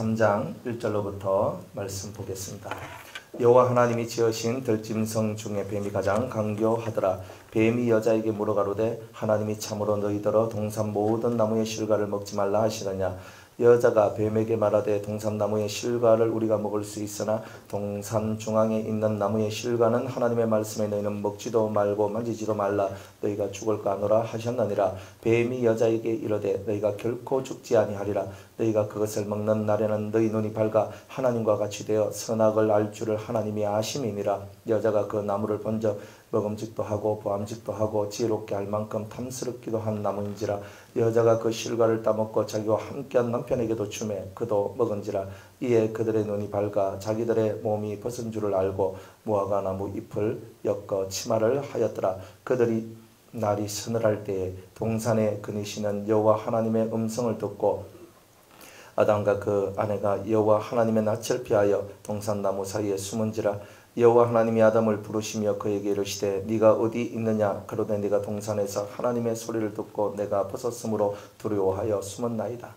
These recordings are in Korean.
3장 1절로부터 말씀 보겠습니다. 여호와 하나님이 지으신 들짐승 중에 뱀이 가장 강교하더라. 뱀이 여자에게 물어가로되 하나님이 참으로 너희더러 동산 모든 나무의 실과를 먹지 말라 하시느냐. 여자가 뱀에게 말하되 동산나무의 실과를 우리가 먹을 수 있으나 동산 중앙에 있는 나무의 실과는 하나님의 말씀에 너희는 먹지도 말고 만지지도 말라 너희가 죽을까 하노라 하셨느니라. 뱀이 여자에게 이르되 너희가 결코 죽지 아니하리라. 너희가 그것을 먹는 날에는 너희 눈이 밝아 하나님과 같이 되어 선악을 알 줄을 하나님이 아심이니라. 여자가 그 나무를 본적 먹음직도 하고 보암직도 하고 지혜롭게 할 만큼 탐스럽기도 한 나무인지라. 여자가 그 실과를 따먹고 자기와 함께한 남편에게도 주매 그도 먹은지라. 이에 그들의 눈이 밝아 자기들의 몸이 벗은 줄을 알고 무화과 나무 잎을 엮어 치마를 하였더라. 그들이 날이 서늘할 때에 동산에 그니시는 여호와 하나님의 음성을 듣고 아담과 그 아내가 여호와 하나님의 낯을 피하여 동산나무 사이에 숨은지라. 여호와 하나님이 아담을 부르시며 그에게 이르시되 네가 어디 있느냐. 그러되 네가 동산에서 하나님의 소리를 듣고 내가 벗었으므로 두려워하여 숨었나이다.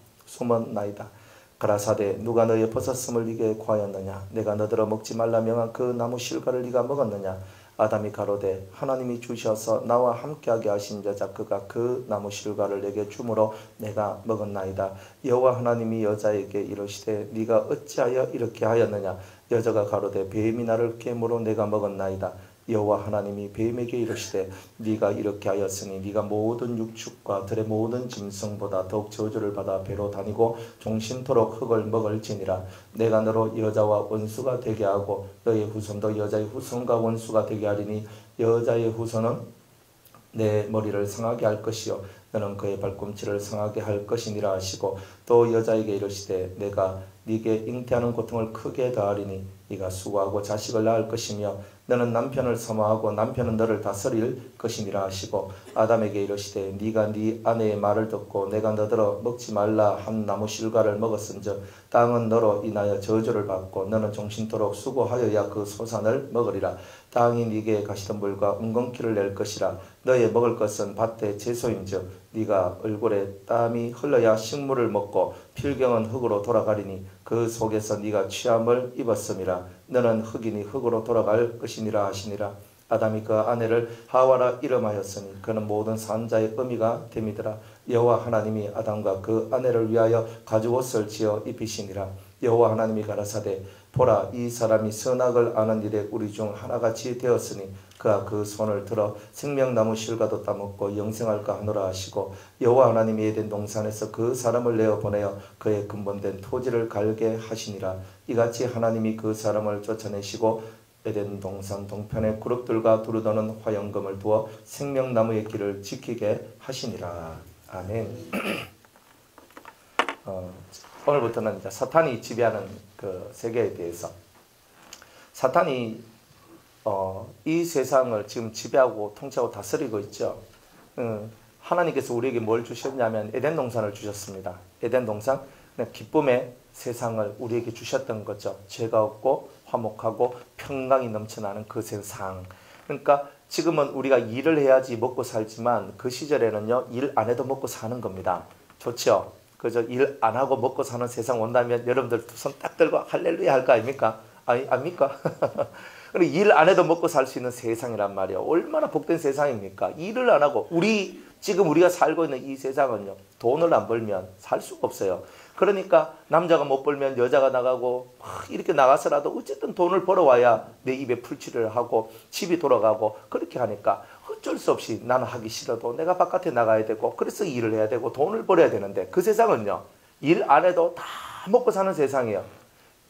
가라사대 누가 너의 벗었음을 네게 구하였느냐. 내가 너더러 먹지 말라 명한 그 나무 실과를 네가 먹었느냐. 아담이 가로되 하나님이 주셔서 나와 함께하게 하신 여자 그가 그 나무 실과를 내게 주므로 내가 먹었나이다. 여호와 하나님이 여자에게 이르시되 네가 어찌하여 이렇게 하였느냐. 여자가 가로되 뱀이 나를 깨므로 내가 먹었나이다. 여호와 하나님이 뱀에게 이르시되 네가 이렇게 하였으니 네가 모든 육축과 들의 모든 짐승보다 더욱 저주를 받아 배로 다니고 종신토록 흙을 먹을지니라. 내가 너로 여자와 원수가 되게 하고 너의 후손도 여자의 후손과 원수가 되게 하리니 여자의 후손은 내 머리를 상하게 할 것이요 너는 그의 발꿈치를 상하게 할 것이니라 하시고 또 여자에게 이르시되 내가 네게 잉태하는 고통을 크게 더하리니 네가 수고하고 자식을 낳을 것이며 너는 남편을 사모하고 남편은 너를 다스릴 것이니라 하시고 아담에게 이르시되 네가 네 아내의 말을 듣고 내가 너더러 먹지 말라 한 나무 실과를 먹었은즉 땅은 너로 인하여 저주를 받고 너는 종신토록 수고하여야 그 소산을 먹으리라. 땅이 네게 가시덤불과 웅겅퀴를 낼 것이라. 너의 먹을 것은 밭의 채소인즉 네가 얼굴에 땀이 흘러야 식물을 먹고 필경은 흙으로 돌아가리니 그 속에서 네가 취함을 입었음이라. 너는 흙이니 흙으로 돌아갈 것이니라 하시니라. 아담이 그 아내를 하와라 이름하였으니 그는 모든 산자의 의미가 됨이더라. 여호와 하나님이 아담과 그 아내를 위하여 가죽옷을 지어 입히시니라. 여호와 하나님이 가라사대 보라 이 사람이 선악을 아는 일에 우리 중 하나같이 되었으니 그가 그 손을 들어 생명나무 실과도 따먹고 영생할까 하노라 하시고 여호와 하나님이 에덴 동산에서 그 사람을 내어 보내어 그의 근본된 토지를 갈게 하시니라. 이같이 하나님이 그 사람을 쫓아내시고 에덴 동산 동편에 그룹들과 두루도는 화영금을 두어 생명나무의 길을 지키게 하시니라. 아멘. 오늘부터는 이제 사탄이 지배하는 그 세계에 대해서 사탄이 이 세상을 지금 지배하고 통치하고 다스리고 있죠. 하나님께서 우리에게 뭘 주셨냐면 에덴 동산을 주셨습니다. 에덴 동산, 기쁨의 세상을 우리에게 주셨던 거죠. 죄가 없고 화목하고 평강이 넘쳐나는 그 세상. 그러니까 지금은 우리가 일을 해야지 먹고 살지만 그 시절에는요 일 안 해도 먹고 사는 겁니다. 좋죠? 그저 일 안 하고 먹고 사는 세상 온다면 여러분들 두 손 딱 들고 할렐루야 할 거 아닙니까? 아닙니까? 일 안 해도 먹고 살 수 있는 세상이란 말이에요. 얼마나 복된 세상입니까? 일을 안 하고 지금 우리가 살고 있는 이 세상은요 돈을 안 벌면 살 수가 없어요. 그러니까 남자가 못 벌면 여자가 나가고 이렇게 나가서라도 어쨌든 돈을 벌어와야 내 입에 풀칠을 하고 집이 돌아가고 그렇게 하니까 어쩔 수 없이 나는 하기 싫어도 내가 바깥에 나가야 되고 그래서 일을 해야 되고 돈을 벌어야 되는데 그 세상은요 일 안 해도 다 먹고 사는 세상이에요.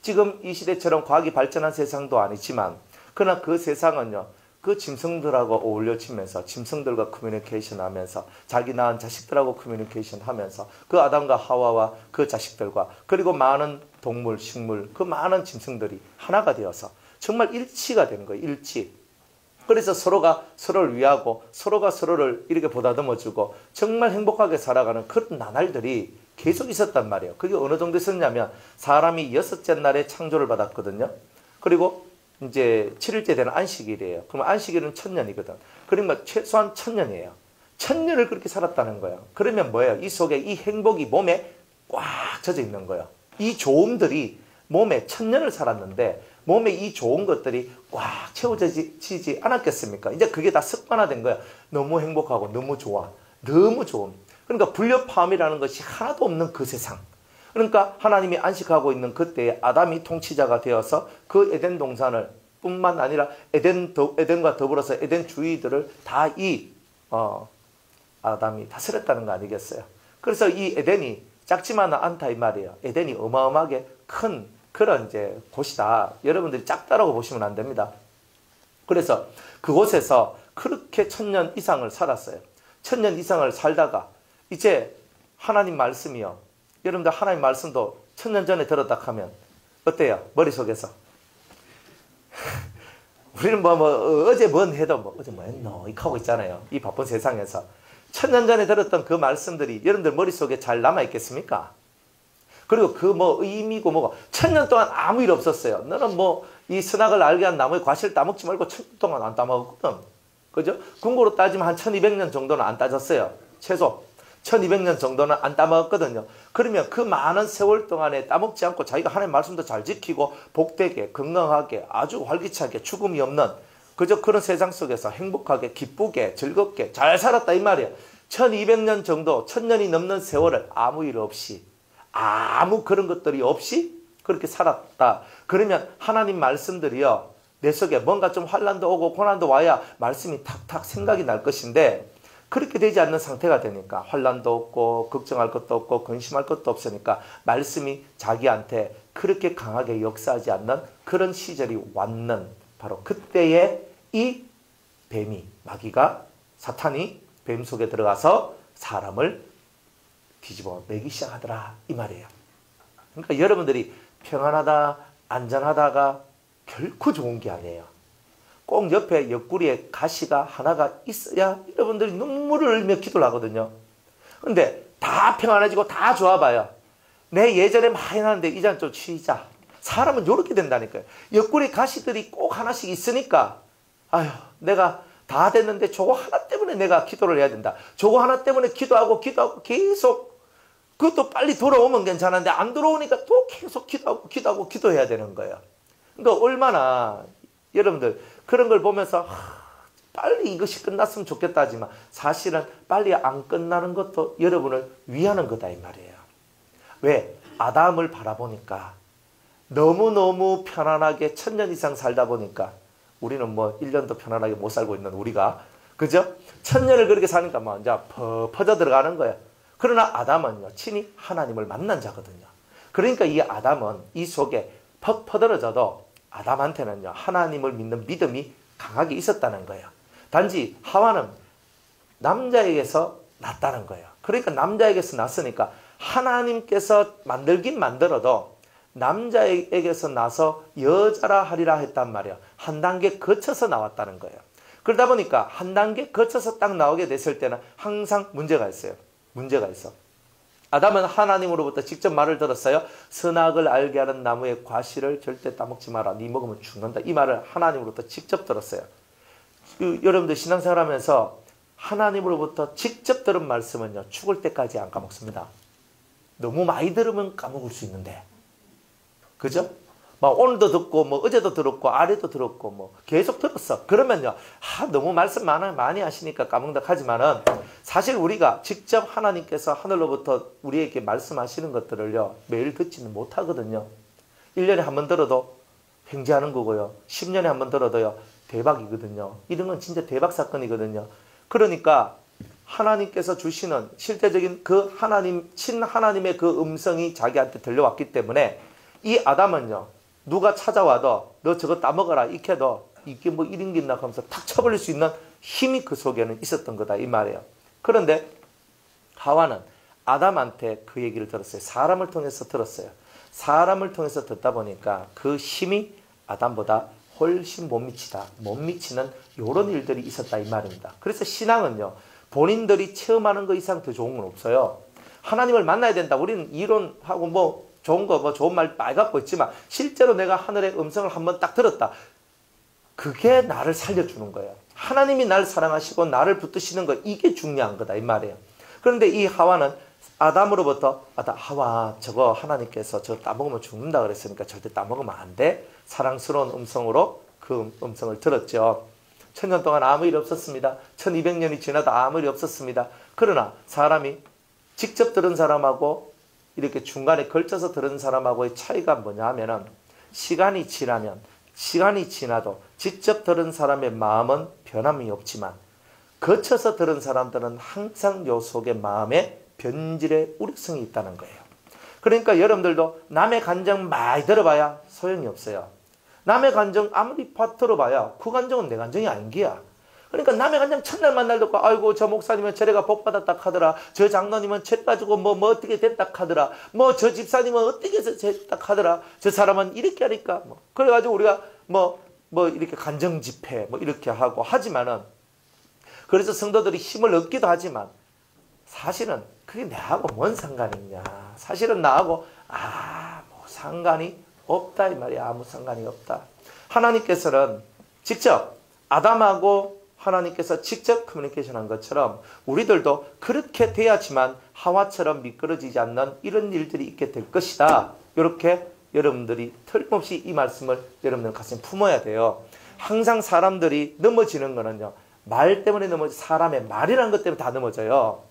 지금 이 시대처럼 과학이 발전한 세상도 아니지만 그러나 그 세상은요 그 짐승들하고 어울려지면서 짐승들과 커뮤니케이션 하면서 자기 낳은 자식들하고 커뮤니케이션 하면서 그 아담과 하와와 그 자식들과 그리고 많은 동물, 식물, 그 많은 짐승들이 하나가 되어서 정말 일치가 되는 거예요. 일치. 그래서 서로가 서로를 위하고 서로가 서로를 이렇게 보다듬어주고 정말 행복하게 살아가는 그런 나날들이 계속 있었단 말이에요. 그게 어느 정도 있었냐면 사람이 6째 날에 창조를 받았거든요. 그리고 이제 7일째 되는 안식일이에요. 그럼 안식일은 1000년이거든. 그러니까 최소한 1000년이에요. 1000년을 그렇게 살았다는 거예요. 그러면 뭐예요? 이 속에 이 행복이 몸에 꽉 젖어 있는 거예요. 이 좋음들이 몸에 천년을 살았는데 몸에 이 좋은 것들이 꽉 채워지지 않았겠습니까? 이제 그게 다 습관화된 거야. 너무 행복하고 너무 좋아. 너무 좋음. 그러니까 불협화음이라는 것이 하나도 없는 그 세상. 그러니까 하나님이 안식하고 있는 그때에 아담이 통치자가 되어서 그 에덴 동산을 뿐만 아니라 에덴과 더불어서 에덴 주위들을 다 아담이 다스렸다는 거 아니겠어요? 그래서 이 에덴이 작지만은 않다 이 말이에요. 에덴이 어마어마하게 큰 그런 이제 곳이다. 여러분들이 작다라고 보시면 안 됩니다. 그래서 그곳에서 그렇게 1000년 이상을 살았어요. 1000년 이상을 살다가 이제 하나님 말씀이요. 여러분들 하나님 말씀도 1000년 전에 들었다 하면 어때요? 머릿속에서. 우리는 어제 뭔 해도 어제 뭐 했노? 이렇게 하고 있잖아요. 이 바쁜 세상에서. 1000년 전에 들었던 그 말씀들이 여러분들 머릿속에 잘 남아있겠습니까? 그리고 그 의미고 뭐고 1000년 동안 아무 일 없었어요. 너는 이 선악을 알게 한 나무의 과실을 따먹지 말고 1000년 동안 안 따먹었거든. 그죠? 궁고로 따지면 한 1200년 정도는 안 따졌어요. 최소 1200년 정도는 안 따먹었거든요. 그러면 그 많은 세월 동안에 따먹지 않고 자기가 하나님의 말씀도 잘 지키고 복되게 건강하게 아주 활기차게 죽음이 없는 그저 그런 세상 속에서 행복하게 기쁘게 즐겁게 잘 살았다 이 말이에요. 1200년 정도 1000년이 넘는 세월을 아무 일 없이 아무 그런 것들이 없이 그렇게 살았다. 그러면 하나님 말씀들이요. 내 속에 뭔가 좀 환난도 오고 고난도 와야 말씀이 탁탁 생각이 날 것인데 그렇게 되지 않는 상태가 되니까 환난도 없고 걱정할 것도 없고 근심할 것도 없으니까 말씀이 자기한테 그렇게 강하게 역사하지 않는 그런 시절이 왔는 바로 그때에 이 뱀이 마귀가 사탄이 뱀 속에 들어가서 사람을 뒤집어 매기 시작하더라 이 말이에요. 그러니까 여러분들이 평안하다 안전하다가 결코 좋은 게 아니에요. 꼭 옆에 옆구리에 가시가 하나가 있어야 여러분들이 눈물을 흘리며 기도를 하거든요. 근데 다 평안해지고 다 좋아봐요. 내 예전에 많이 나는데 이제는 좀 쉬자. 사람은 이렇게 된다니까요. 옆구리 가시들이 꼭 하나씩 있으니까 아휴 내가 다 됐는데 저거 하나 때문에 내가 기도를 해야 된다. 저거 하나 때문에 기도하고 계속 그것도 빨리 돌아오면 괜찮은데 안 돌아오니까 또 계속 기도해야 되는 거예요. 그러니까 얼마나 여러분들 그런 걸 보면서 빨리 이것이 끝났으면 좋겠다 하지만 사실은 빨리 안 끝나는 것도 여러분을 위하는 거다 이 말이에요. 왜? 아담을 바라보니까 너무너무 편안하게 1000년 이상 살다 보니까 우리는 1년도 편안하게 못 살고 있는 우리가 그죠? 1000년을 그렇게 사니까 이제 퍼져 들어가는 거예요. 그러나 아담은요 친히 하나님을 만난 자거든요. 그러니까 이 아담은 이 속에 퍽 퍼들어져도 아담한테는요 하나님을 믿는 믿음이 강하게 있었다는 거예요. 단지 하와는 남자에게서 났다는 거예요. 그러니까 남자에게서 났으니까 하나님께서 만들긴 만들어도 남자에게서 나서 여자라 하리라 했단 말이에요. 한 단계 거쳐서 나왔다는 거예요. 그러다 보니까 한 단계 거쳐서 딱 나오게 됐을 때는 항상 문제가 있어요. 문제가 있어. 아담은 하나님으로부터 직접 말을 들었어요. 선악을 알게 하는 나무의 과실을 절대 따먹지 마라. 네 먹으면 죽는다. 이 말을 하나님으로부터 직접 들었어요. 여러분들 신앙생활 하면서 하나님으로부터 직접 들은 말씀은요. 죽을 때까지 안 까먹습니다. 너무 많이 들으면 까먹을 수 있는데. 그죠? 오늘도 듣고 어제도 들었고 아래도 들었고 계속 들었어. 그러면요. 너무 말씀 많이 하시니까 까먹다 하지만은 사실 우리가 직접 하나님께서 하늘로부터 우리에게 말씀하시는 것들을요. 매일 듣지는 못하거든요. 1년에 한 번 들어도 횡재하는 거고요. 10년에 한 번 들어도요. 대박이거든요. 이런 건 진짜 대박 사건이거든요. 그러니까 하나님께서 주시는 실제적인 그 친하나님의 그 음성이 자기한테 들려왔기 때문에 이 아담은요. 누가 찾아와도 너 저거 따먹어라 이렇게 해도 이게 이런 게 있나 하면서 탁 쳐버릴 수 있는 힘이 그 속에는 있었던 거다 이 말이에요. 그런데 하와는 아담한테 그 얘기를 들었어요. 사람을 통해서 들었어요. 사람을 통해서 듣다 보니까 그 힘이 아담보다 훨씬 못 미치는 이런 일들이 있었다 이 말입니다. 그래서 신앙은요. 본인들이 체험하는 것 이상 더 좋은 건 없어요. 하나님을 만나야 된다. 우리는 이론하고 좋은 거, 좋은 말 많이 갖고 있지만, 실제로 내가 하늘의 음성을 한번 딱 들었다. 그게 나를 살려주는 거예요. 하나님이 나를 사랑하시고 나를 붙드시는 거, 이게 중요한 거다, 이 말이에요. 그런데 이 하와는 아담으로부터 하와 저거 하나님께서 저거 따먹으면 죽는다 그랬으니까 절대 따먹으면 안 돼. 사랑스러운 음성으로 그 음성을 들었죠. 1000년 동안 아무 일 없었습니다. 1200년이 지나도 아무 일 없었습니다. 그러나 사람이 직접 들은 사람하고 이렇게 중간에 걸쳐서 들은 사람하고의 차이가 뭐냐 하면은 시간이 지나도 직접 들은 사람의 마음은 변함이 없지만 거쳐서 들은 사람들은 항상 요 속에 마음에 변질의 우려성이 있다는 거예요. 그러니까 여러분들도 남의 감정 많이 들어봐야 소용이 없어요. 남의 감정 아무리 들어봐야 그 감정은 내 감정이 아닌 게야. 그러니까 남의 감정 첫날 만날 듣고 아이고 저 목사님은 저래가 복받았다 하더라. 저 장로님은 저래가지고 뭐 어떻게 됐다 하더라. 뭐 저 집사님은 어떻게 해서 됐다 하더라. 저 사람은 이렇게 하니까 뭐 그래가지고 우리가 뭐 이렇게 감정 집회 뭐 이렇게 하고 하지만은 그래서 성도들이 힘을 얻기도 하지만 사실은 그게 나하고 뭔 상관이 있냐. 사실은 나하고 아무 상관이 없다 이 말이야. 아무 상관이 없다. 하나님께서는 직접 아담하고 하나님께서 직접 커뮤니케이션한 것처럼 우리들도 그렇게 돼야지만 하와처럼 미끄러지지 않는 이런 일들이 있게 될 것이다. 이렇게 여러분들이 틀림없이 이 말씀을 여러분들 가슴에 품어야 돼요. 항상 사람들이 넘어지는 거는요. 말 때문에 사람의 말이라는 것 때문에 다 넘어져요.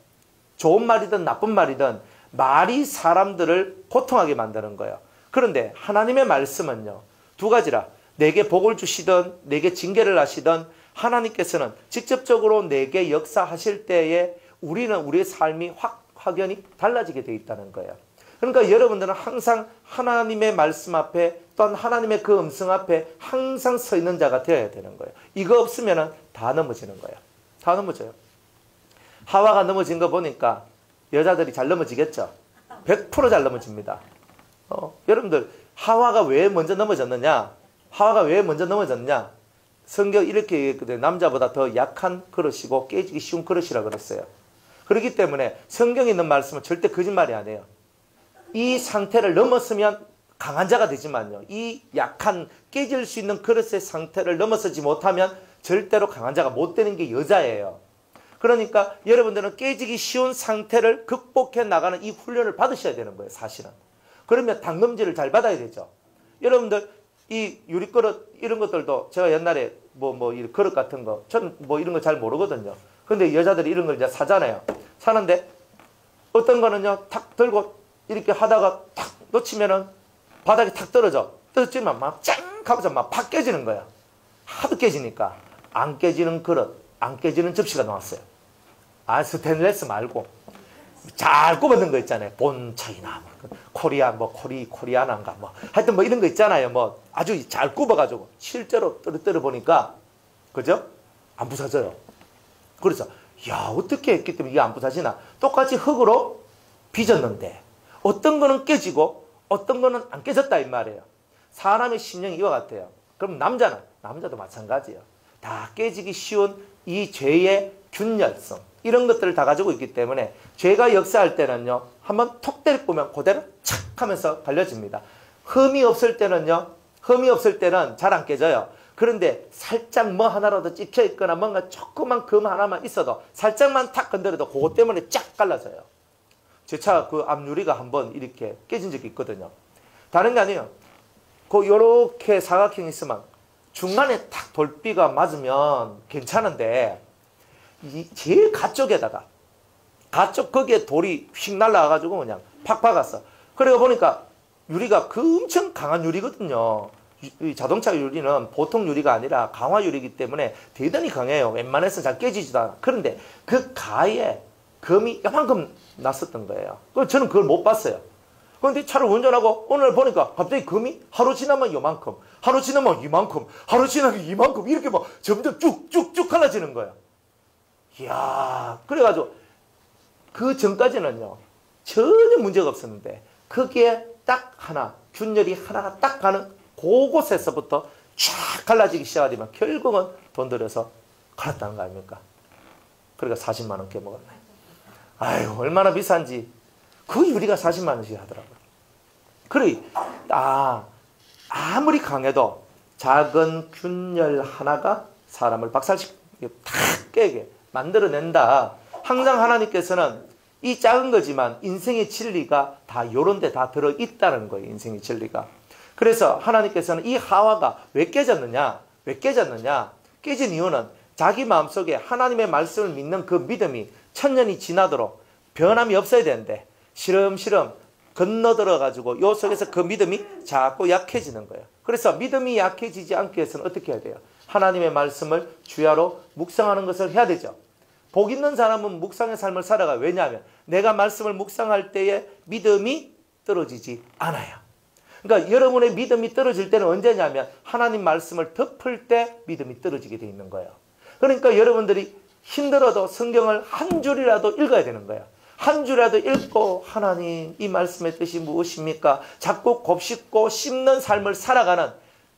좋은 말이든 나쁜 말이든 말이 사람들을 고통하게 만드는 거예요. 그런데 하나님의 말씀은요. 두 가지라. 내게 복을 주시든 내게 징계를 하시든 하나님께서는 직접적으로 내게 역사하실 때에 우리는 우리의 삶이 확연히 달라지게 되어 있다는 거예요. 그러니까 여러분들은 항상 하나님의 말씀 앞에 또한 하나님의 그 음성 앞에 항상 서 있는 자가 되어야 되는 거예요. 이거 없으면 다 넘어지는 거예요. 다 넘어져요. 하와가 넘어진 거 보니까 여자들이 잘 넘어지겠죠. 100% 잘 넘어집니다. 여러분들 하와가 왜 먼저 넘어졌느냐? 성경 이렇게 얘기했거든요. 남자보다 더 약한 그릇이고 깨지기 쉬운 그릇이라 그랬어요. 그렇기 때문에 성경에 있는 말씀은 절대 거짓말이 아니에요. 이 상태를 넘었으면 강한 자가 되지만요. 이 약한 깨질 수 있는 그릇의 상태를 넘어서지 못하면 절대로 강한 자가 못 되는 게 여자예요. 그러니까 여러분들은 깨지기 쉬운 상태를 극복해 나가는 이 훈련을 받으셔야 되는 거예요. 사실은. 그러면 당금질을 잘 받아야 되죠. 여러분들 이 유리그릇 이런 것들도 제가 옛날에 이 그릇 같은 거 저는 이런 거 잘 모르거든요. 근데 여자들이 이런 걸 이제 사잖아요. 사는데 어떤 거는요 탁 들고 이렇게 하다가 탁 놓치면은 바닥에 탁 떨어지면 막 짱 하고서 막 팍 깨지는 거야. 하도 깨지니까 안 깨지는 그릇, 안 깨지는 접시가 나왔어요. 스테인레스 말고 잘 굽어둔 거 있잖아요. 본차이나 코리아나인가 하여튼 이런 거 있잖아요. 아주 잘 굽어가지고 실제로 떨어 보니까 그죠? 안 부서져요. 그래서 어떻게 했기 때문에 이게 안 부서지나? 똑같이 흙으로 빚었는데 어떤 거는 깨지고 어떤 거는 안 깨졌다 이 말이에요. 사람의 심령이 이와 같아요. 그럼 남자도 마찬가지예요. 다 깨지기 쉬운 이 죄의 균열성 이런 것들을 다 가지고 있기 때문에 죄가 역사할 때는요. 한번 톡 때리면 그대로 착 하면서 갈려집니다. 흠이 없을 때는 잘 안 깨져요. 그런데 살짝 하나라도 찍혀 있거나 뭔가 조그만 금 하나만 있어도 살짝만 탁 건드려도 그것 때문에 쫙 갈라져요. 제 차 그 앞유리가 한번 이렇게 깨진 적이 있거든요. 다른 게 아니에요. 요렇게 사각형이 있으면 중간에 탁 돌비가 맞으면 괜찮은데 제일 가쪽에다가 거기에 돌이 휙 날라와가지고 그냥 팍 박았어. 그러고 보니까 유리가 엄청 강한 유리거든요. 이 자동차 유리는 보통 유리가 아니라 강화 유리이기 때문에 대단히 강해요. 웬만해서 잘 깨지지도 않아. 그런데 그 가에 금이 이만큼 났었던 거예요. 저는 그걸 못 봤어요. 그런데 차를 운전하고 오늘 보니까 갑자기 금이 하루 지나면 요만큼, 하루 지나면 이만큼, 하루 지나면 이만큼 이렇게 점점 쭉쭉쭉 갈라지는 거예요. 이야, 그래가지고 그 전까지는요 전혀 문제가 없었는데 거기에 딱 하나 균열이 하나가 딱 가는 그곳에서부터 쫙 갈라지기 시작하면 결국은 돈 들여서 갈았다는 거 아닙니까? 그러니까 40만 원 깨먹었네. 아유 얼마나 비싼지 그 유리가 40만 원씩 하더라고요. 그래 아무리 강해도 작은 균열 하나가 사람을 박살시키게 탁 깨게 만들어낸다. 항상 하나님께서는 이 작은 거지만 인생의 진리가 다 요런 데 다 들어있다는 거예요. 인생의 진리가. 그래서 하나님께서는 이 하와가 왜 깨졌느냐? 왜 깨졌느냐? 깨진 이유는 자기 마음속에 하나님의 말씀을 믿는 그 믿음이 천년이 지나도록 변함이 없어야 되는데 시름시름 건너들어가지고 요 속에서 그 믿음이 자꾸 약해지는 거예요. 그래서 믿음이 약해지지 않기 위해서는 어떻게 해야 돼요? 하나님의 말씀을 주야로 묵상하는 것을 해야 되죠. 복 있는 사람은 묵상의 삶을 살아가요. 왜냐하면 내가 말씀을 묵상할 때에 믿음이 떨어지지 않아요. 그러니까 여러분의 믿음이 떨어질 때는 언제냐면 하나님 말씀을 덮을 때 믿음이 떨어지게 돼 있는 거예요. 그러니까 여러분들이 힘들어도 성경을 한 줄이라도 읽어야 되는 거예요. 한 줄이라도 읽고 하나님 이 말씀의 뜻이 무엇입니까? 자꾸 곱씹고 씹는 삶을 살아가는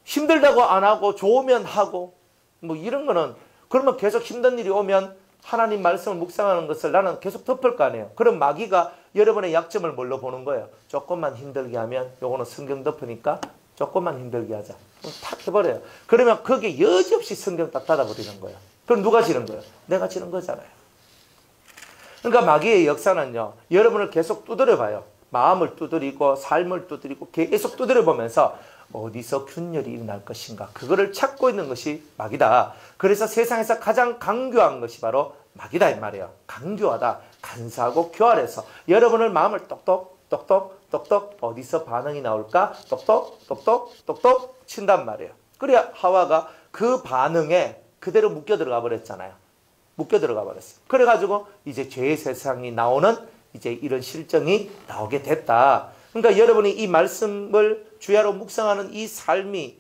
힘들다고 안 하고 좋으면 하고 뭐 이런 거는 그러면 계속 힘든 일이 오면 하나님 말씀을 묵상하는 것을 나는 계속 덮을 거 아니에요. 그럼 마귀가 여러분의 약점을 뭘로 보는 거예요? 조금만 힘들게 하면 요거는 성경 덮으니까 조금만 힘들게 하자. 탁 해버려요. 그러면 거기에 여지없이 성경 딱 닫아버리는 거예요. 그럼 누가 지는 거예요? 내가 지는 거잖아요. 그러니까 마귀의 역사는요. 여러분을 계속 두드려봐요. 마음을 두드리고 삶을 두드리고 계속 두드려보면서 어디서 균열이 일어날 것인가 그거를 찾고 있는 것이 마귀다. 그래서 세상에서 가장 강교한 것이 바로 마귀다 이 말이에요. 강교하다. 간사하고 교활해서 여러분을 마음을 똑똑 어디서 반응이 나올까 똑똑 친단 말이에요. 그래야 하와가 그 반응에 그대로 묶여 들어가 버렸잖아요. 묶여 들어가 버렸어요. 그래가지고 이제 죄의 세상이 나오는 이제 이런 실정이 나오게 됐다. 그러니까 여러분이 이 말씀을 주야로 묵상하는 이 삶이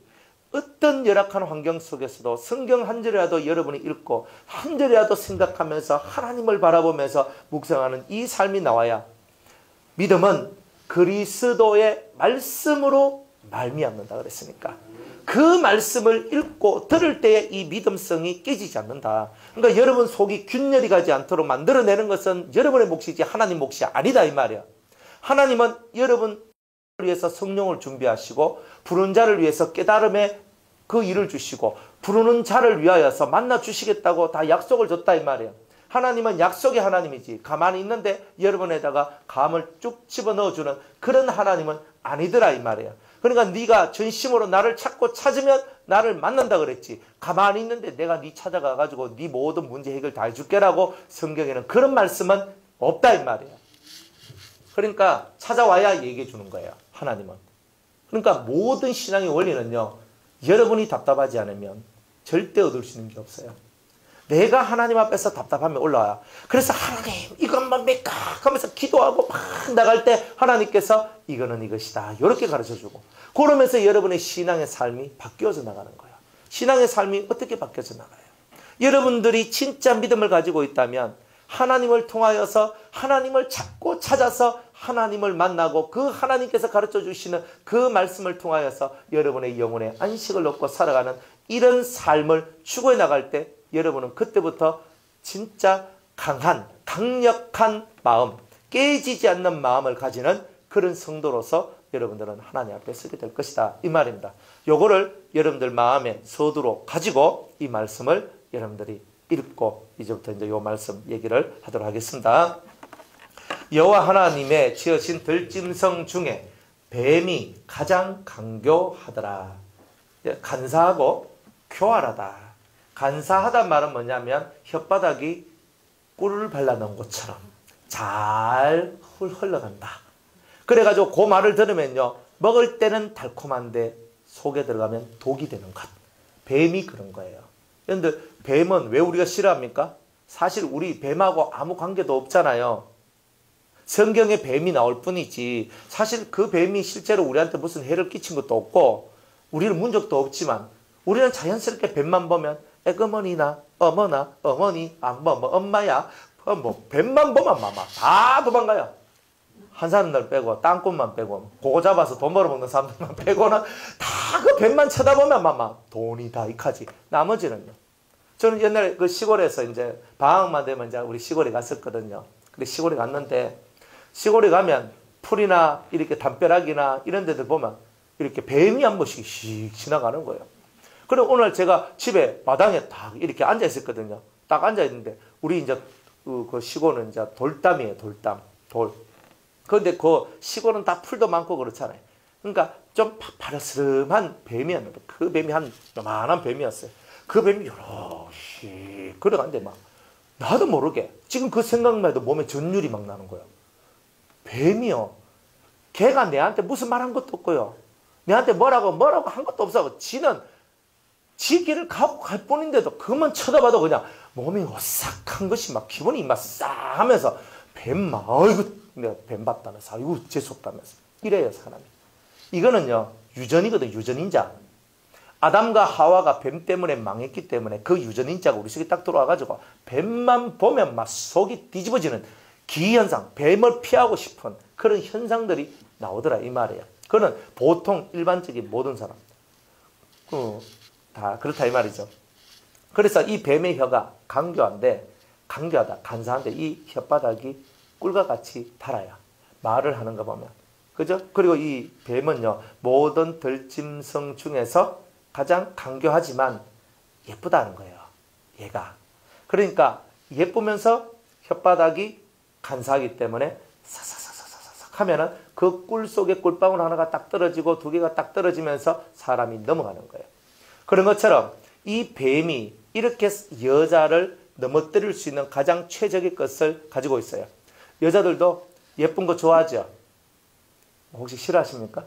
어떤 열악한 환경 속에서도 성경 한 절이라도 여러분이 읽고 한 절이라도 생각하면서 하나님을 바라보면서 묵상하는 이 삶이 나와야 믿음은 그리스도의 말씀으로 말미암는다 그랬으니까 그 말씀을 읽고 들을 때에 이 믿음성이 깨지지 않는다. 그러니까 여러분 속이 균열이 가지 않도록 만들어내는 것은 여러분의 몫이지 하나님 몫이 아니다 이 말이야. 하나님은 여러분을 위해서 성령을 준비하시고 부른 자를 위해서 깨달음의 그 일을 주시고 부르는 자를 위하여서 만나 주시겠다고 다 약속을 줬다 이 말이에요. 하나님은 약속의 하나님이지 가만히 있는데 여러분에다가 감을 쭉 집어넣어주는 그런 하나님은 아니더라 이 말이에요. 그러니까 네가 전심으로 나를 찾고 찾으면 나를 만난다 그랬지. 가만히 있는데 내가 네 찾아가가지고 네 모든 문제 해결 다 해줄게라고 성경에는 그런 말씀은 없다 이 말이에요. 그러니까 찾아와야 얘기해 주는 거예요. 하나님은. 그러니까 모든 신앙의 원리는요. 여러분이 답답하지 않으면 절대 얻을 수 있는 게 없어요. 내가 하나님 앞에서 답답하면 올라와요. 그래서 하나님 이것만 믿까 하면서 기도하고 막 나갈 때 하나님께서 이거는 이것이다. 이렇게 가르쳐주고 그러면서 여러분의 신앙의 삶이 바뀌어져 나가는 거예요. 신앙의 삶이 어떻게 바뀌어져 나가요? 여러분들이 진짜 믿음을 가지고 있다면 하나님을 통하여서 하나님을 찾고 찾아서 하나님을 만나고 그 하나님께서 가르쳐 주시는 그 말씀을 통하여서 여러분의 영혼의 안식을 얻고 살아가는 이런 삶을 추구해 나갈 때 여러분은 그때부터 진짜 강한 강력한 마음 깨지지 않는 마음을 가지는 그런 성도로서 여러분들은 하나님 앞에 서게 될 것이다 이 말입니다. 요거를 여러분들 마음에 서두로 가지고 이 말씀을 여러분들이 읽고 이제부터 이제 요 말씀 얘기를 하도록 하겠습니다. 여호와 하나님의 지으신 들짐승 중에 뱀이 가장 강교하더라. 간사하고 교활하다. 간사하단 말은 뭐냐면 혓바닥이 꿀을 발라놓은 것처럼 잘 흘러간다. 그래가지고 그 말을 들으면요. 먹을 때는 달콤한데 속에 들어가면 독이 되는 것. 뱀이 그런 거예요. 그런데 뱀은 왜 우리가 싫어합니까? 사실 우리 뱀하고 아무 관계도 없잖아요. 성경에 뱀이 나올 뿐이지 사실 그 뱀이 실제로 우리한테 무슨 해를 끼친 것도 없고 우리는 문 적도 없지만 우리는 자연스럽게 뱀만 보면 애그머니나 어머니 안 뭐 엄마야 뱀만 보면 마마 다 도망가요. 한 사람들 빼고 땅콩만 빼고 그거 잡아서 돈 벌어먹는 사람들만 빼고는 다 그 뱀만 쳐다보면 마마 돈이 다 이카지. 나머지는요. 저는 옛날에 그 시골에서 이제 방학만 되면 이제 우리 시골에 갔었거든요. 근데 시골에 갔는데 시골에 가면 풀이나 이렇게 담벼락이나 이런 데들 보면 이렇게 뱀이 한 번씩 씩 지나가는 거예요. 그리고 오늘 제가 집에 마당에 딱 이렇게 앉아 있었거든요. 딱 앉아 있는데 우리 이제 그 시골은 이제 돌담이에요. 돌담. 돌. 그런데 그 시골은 다 풀도 많고 그렇잖아요. 그러니까 좀 파르스름한 뱀이었는데 그 뱀이 한 요만한 뱀이었어요. 그 뱀이 여럿이 걸어가는데 막 나도 모르게 지금 그 생각만 해도 몸에 전율이 막 나는 거예요. 뱀이요. 걔가 내한테 무슨 말한 것도 없고요. 내한테 뭐라고 한 것도 없어. 지는 지 길을 가고 갈 뿐인데도 그만 쳐다봐도 그냥 몸이 오싹한 것이 막 기분이 막 싸하면서 뱀 막 아이고 내가 뱀 봤다면서 아이고 재수없다면서 이래요 사람이. 이거는요 유전이거든. 유전인자. 아담과 하와가 뱀 때문에 망했기 때문에 그 유전인자가 우리 속에 딱 들어와가지고 뱀만 보면 막 속이 뒤집어지는 기현상, 뱀을 피하고 싶은 그런 현상들이 나오더라 이 말이에요. 그는 보통 일반적인 모든 사람 다 그렇다 이 말이죠. 그래서 이 뱀의 혀가 강교하다, 간사한데 이 혓바닥이 꿀과 같이 달아야 말을 하는 거 보면 그죠? 그리고 이 뱀은요 모든 들짐승 중에서 가장 강교하지만 예쁘다는 거예요. 얘가. 그러니까 예쁘면서 혓바닥이 간사하기 때문에 사사사사사삭 하면은 그 꿀 속에 꿀방울 하나가 딱 떨어지고 두 개가 딱 떨어지면서 사람이 넘어가는 거예요. 그런 것처럼 이 뱀이 이렇게 여자를 넘어뜨릴 수 있는 가장 최적의 것을 가지고 있어요. 여자들도 예쁜 거 좋아하죠? 혹시 싫어하십니까?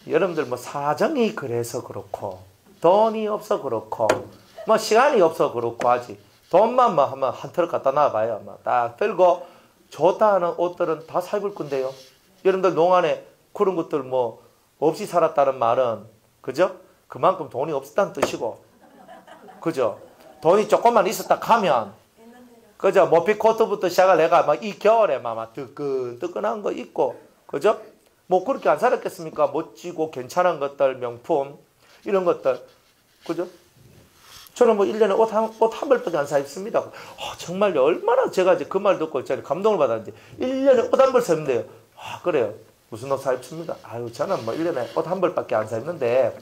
여러분들 뭐 사정이 그래서 그렇고 돈이 없어 그렇고 뭐 시간이 없어 그렇고 하지 돈만 뭐 하면 한 털 갖다 놔봐요. 뭐 딱 들고 좋다 하는 옷들은 다 사 입을 건데요. 여러분들 농안에 그런 것들 뭐 없이 살았다는 말은 그죠? 그만큼 돈이 없었다는 뜻이고 그죠? 돈이 조금만 있었다 가면 그죠? 모피 코트부터 시작을 내가 막 이 겨울에 막 뜨끈뜨끈한 거 입고 그죠? 뭐 그렇게 안 살았겠습니까? 멋지고 괜찮은 것들, 명품 이런 것들 그죠? 저는 뭐 1년에 옷 한 벌밖에 안 사 입습니다. 정말요. 얼마나 제가 이제 그 말 듣고 제가 감동을 받았는지 1년에 옷 한 벌 사 입는데요. 그래요. 무슨 옷 사 입습니다. 아유 저는 뭐 1년에 옷 한 벌밖에 안 사 입는데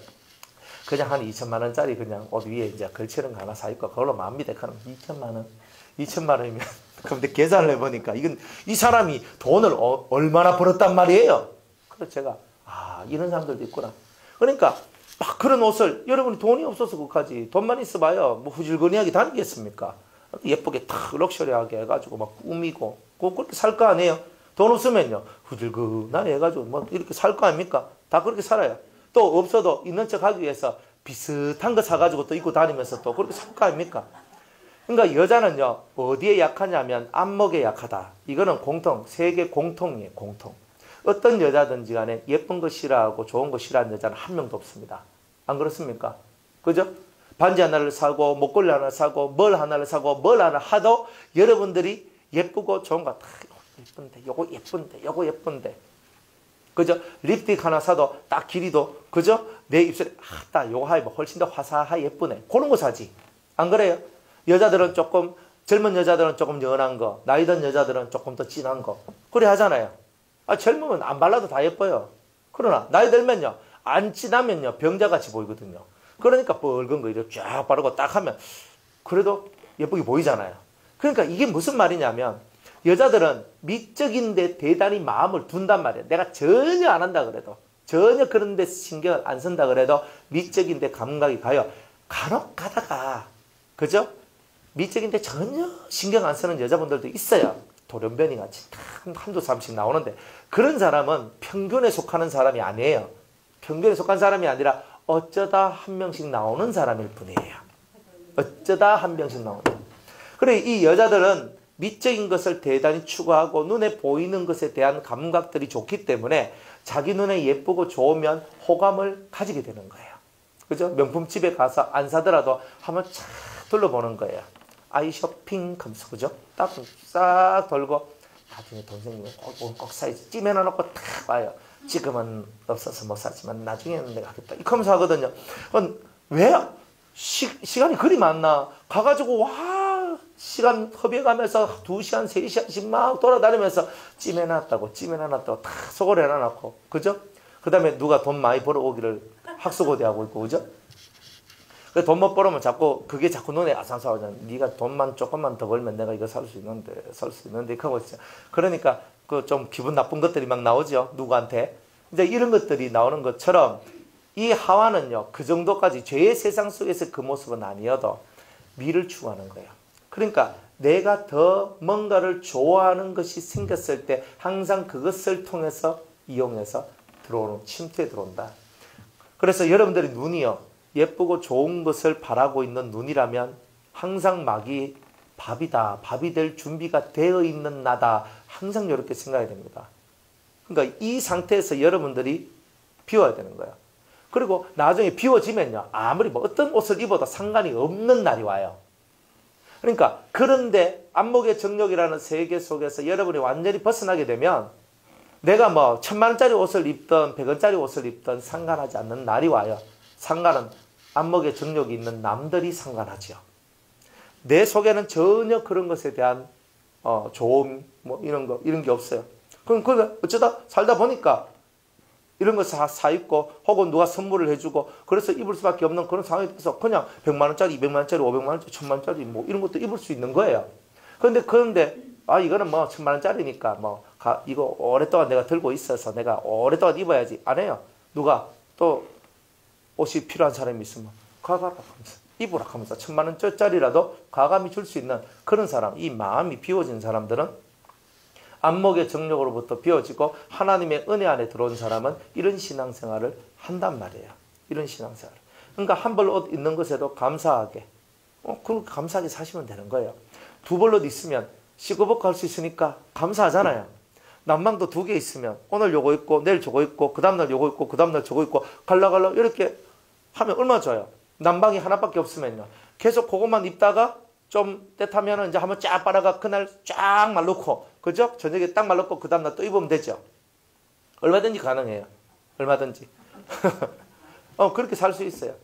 그냥 한 2천만 원짜리 그냥 옷 위에 이제 걸치는 거 하나 사 입고 그걸로 맙니다. 그럼 2천만 원. 2천만 원이면 근데 계산을 해보니까 이건 이 사람이 돈을 얼마나 벌었단 말이에요. 그래서 제가 이런 사람들도 있구나. 그러니까 막 그런 옷을 여러분이 돈이 없어서 그까지 돈만 있어봐요. 뭐 후질근하게 다니겠습니까? 예쁘게 탁 럭셔리하게 해가지고 막 꾸미고 그렇게 살 거 아니에요. 돈 없으면요 후질근하게 해가지고 뭐 이렇게 살 거 아닙니까? 다 그렇게 살아요. 또 없어도 있는 척 하기 위해서 비슷한 거 사가지고 또 입고 다니면서 또 그렇게 살 거 아닙니까? 그러니까 여자는요 어디에 약하냐면 안목에 약하다. 이거는 세계 공통이에요. 공통. 어떤 여자든지 간에 예쁜 거 싫어하고 좋은 거 싫어하는 여자는 한 명도 없습니다. 안 그렇습니까? 그죠? 반지 하나를 사고 목걸이 하나를 사고 뭘 하나를 사고 뭘 하나 하도 여러분들이 예쁘고 좋은 거 다 예쁜데 요거 예쁜데 그죠? 립스틱 하나 사도 딱 길이도 그죠? 내 입술에 딱 요거 하면 훨씬 더 화사하 예쁘네. 그런 거 사지. 안 그래요? 여자들은 조금 젊은 여자들은 조금 연한 거 나이 든 여자들은 조금 더 진한 거 그래 하잖아요. 젊으면 안 발라도 다 예뻐요. 그러나 나이 들면요 안 진하면요 병자같이 보이거든요. 그러니까 붉은 거 이렇게 쫙 바르고 딱 하면 그래도 예쁘게 보이잖아요. 그러니까 이게 무슨 말이냐면 여자들은 미적인데 대단히 마음을 둔단 말이에요. 내가 전혀 안 한다 그래도 전혀 그런 데 신경을 안 쓴다 그래도 미적인데 감각이 가요. 간혹 가다가 그죠? 미적인데 전혀 신경 안 쓰는 여자분들도 있어요. 돌연변이 같이 한두 사람씩 나오는데 그런 사람은 평균에 속하는 사람이 아니에요. 평균에 속한 사람이 아니라 어쩌다 한 명씩 나오는 사람일 뿐이에요. 어쩌다 한 명씩 나오는. 그래 이 여자들은 미적인 것을 대단히 추구하고 눈에 보이는 것에 대한 감각들이 좋기 때문에 자기 눈에 예쁘고 좋으면 호감을 가지게 되는 거예요. 그죠? 명품집에 가서 안 사더라도 한번 쫙 둘러보는 거예요. 아이 쇼핑 하면서 그죠? 딱 싹 돌고 나중에 돈 생기면 꼭 사야지. 찜해놔놓고 탁 와요. 지금은 없어서 못 사지만 나중에는 내가 하겠다. 이렇게 하면서 하거든요. 왜? 시간이 그리 많나? 가가지고 와 시간 허비해가면서 2시간 3시간씩 막 돌아다니면서 찜해놨다고 딱 속을 해놔놓고 그죠? 그 다음에 누가 돈 많이 벌어오기를 학수고대하고 있고 그죠? 돈 못 벌으면 자꾸 그게 자꾸 눈에 아상사오잖아. 네가 돈만 조금만 더 벌면 내가 이거 살 수 있는데 하고 있어. 그러니까 그 좀 기분 나쁜 것들이 막 나오죠. 누구한테. 이제 이런 것들이 나오는 것처럼 이 하와는요, 그 정도까지 죄의 세상 속에서 그 모습은 아니어도 미를 추구하는 거예요. 그러니까 내가 더 뭔가를 좋아하는 것이 생겼을 때 항상 그것을 통해서 이용해서 침투에 들어온다. 그래서 여러분들이 눈이요, 예쁘고 좋은 것을 바라고 있는 눈이라면 항상 막이 밥이다, 밥이 될 준비가 되어 있는 나다, 항상 이렇게 생각해야 됩니다. 그러니까 이 상태에서 여러분들이 비워야 되는 거예요. 그리고 나중에 비워지면요, 아무리 뭐 어떤 옷을 입어도 상관이 없는 날이 와요. 그러니까 그런데 안목의 정욕이라는 세계 속에서 여러분이 완전히 벗어나게 되면 내가 뭐 1000만원짜리 옷을 입던 100원짜리 옷을 입던 상관하지 않는 날이 와요. 상관은 안목의 정욕이 있는 남들이 상관하지요. 내 속에는 전혀 그런 것에 대한 좋음 뭐 이런 게 없어요. 그럼 어쩌다 살다 보니까 이런 거 사 입고 혹은 누가 선물을 해주고 그래서 입을 수밖에 없는 그런 상황이 돼서 그냥 100만원짜리, 200만원짜리, 500만원짜리, 1000만원짜리 뭐 이런 것도 입을 수 있는 거예요. 그런데 이거는 뭐 1000만원짜리니까 뭐 이거 오랫동안 내가 들고 있어서 내가 오랫동안 입어야지. 안 해요. 누가 또 옷이 필요한 사람이 있으면 가가라 하면서 입으라 하면서 1000만원짜리라도 가감히 줄 수 있는 그런 사람, 이 마음이 비워진 사람들은 안목의 정욕으로부터 비워지고 하나님의 은혜 안에 들어온 사람은 이런 신앙생활을 한단 말이에요. 이런 신앙생활. 그러니까 한 벌 옷 있는 것에도 감사하게, 그럼 감사하게 사시면 되는 거예요. 두 벌 옷 있으면 씻어벗고 할 수 있으니까 감사하잖아요. 난방도 2개 있으면 오늘 요거 입고 내일 저거 입고 그 다음날 요거 입고 그 다음날 저거 입고 갈라갈라 이렇게 하면 얼마나 좋아요. 난방이 하나밖에 없으면요, 계속 그것만 입다가 좀 때타면은 이제 한번 쫙 빨아가 그날 쫙 말놓고, 그죠? 저녁에 딱 말놓고 그 다음날 또 입으면 되죠. 얼마든지 가능해요. 얼마든지. 그렇게 살 수 있어요.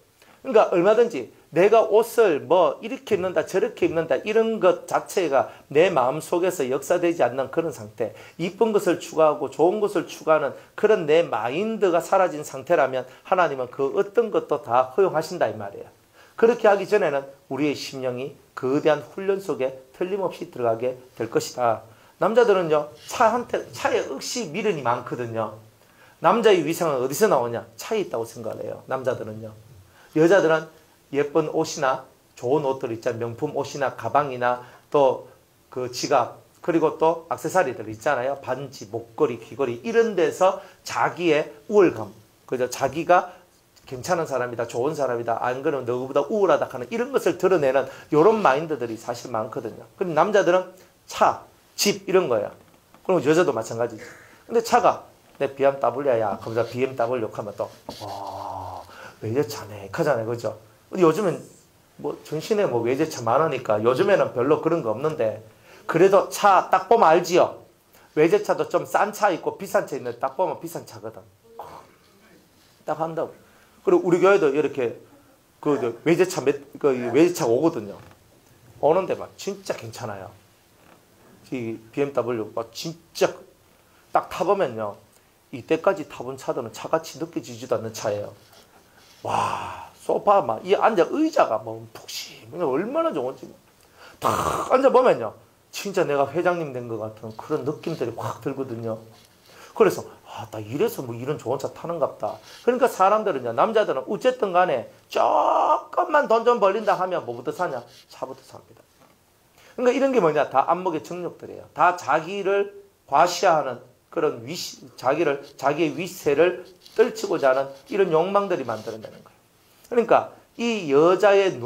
그러니까 얼마든지 내가 옷을 뭐 이렇게 입는다 저렇게 입는다 이런 것 자체가 내 마음 속에서 역사되지 않는 그런 상태, 이쁜 것을 추구하고 좋은 것을 추구하는 그런 내 마인드가 사라진 상태라면 하나님은 그 어떤 것도 다 허용하신다 이 말이에요. 그렇게 하기 전에는 우리의 심령이 거대한 훈련 속에 틀림없이 들어가게 될 것이다. 남자들은요, 차에 억시 미련이 많거든요. 남자의 위상은 어디서 나오냐? 차에 있다고 생각해요. 남자들은요. 여자들은 예쁜 옷이나 좋은 옷들 있잖아요. 명품 옷이나 가방이나 또 그 지갑, 그리고 또 액세서리들 있잖아요. 반지, 목걸이, 귀걸이 이런 데서 자기의 우월감, 그죠? 자기가 괜찮은 사람이다, 좋은 사람이다, 안 그러면 너보다 우월하다 하는 이런 것을 드러내는 이런 마인드들이 사실 많거든요. 근데 남자들은 차, 집 이런 거예요. 그럼 여자도 마찬가지죠. 근데 차가 내 BMW야, 거기다 BMW 하면 또 외제차네 하잖아요, 그죠? 근데 요즘은 뭐 전신에 뭐 외제차 많으니까 요즘에는 별로 그런 거 없는데 그래도 차 딱 보면 알지요. 외제차도 좀 싼 차 있고 비싼 차 있는데 딱 보면 비싼 차거든. 딱 한다고. 그리고 우리 교회도 이렇게 그 외제차가 오거든요. 오는데 막 진짜 괜찮아요. 이 BMW 막 진짜 딱 타보면요, 이때까지 타본 차들은 차같이 느껴지지도 않는 차예요. 와, 소파 막 이 앉아 의자가 뭐 푹신해 얼마나 좋은지 딱 앉아보면요, 진짜 내가 회장님 된 것 같은 그런 느낌들이 확 들거든요. 그래서 나 이래서 뭐 이런 좋은 차 타는갑다. 그러니까 사람들은요, 남자들은 어쨌든 간에 조금만 돈 좀 벌린다 하면 뭐부터 사냐? 차부터 삽니다. 그러니까 이런 게 뭐냐? 다 안목의 정욕들이에요. 다 자기를 과시하는 그런 자기의 위세를 떨치고자 하는 이런 욕망들이 만들어내는 거예요. 그러니까 이 여자의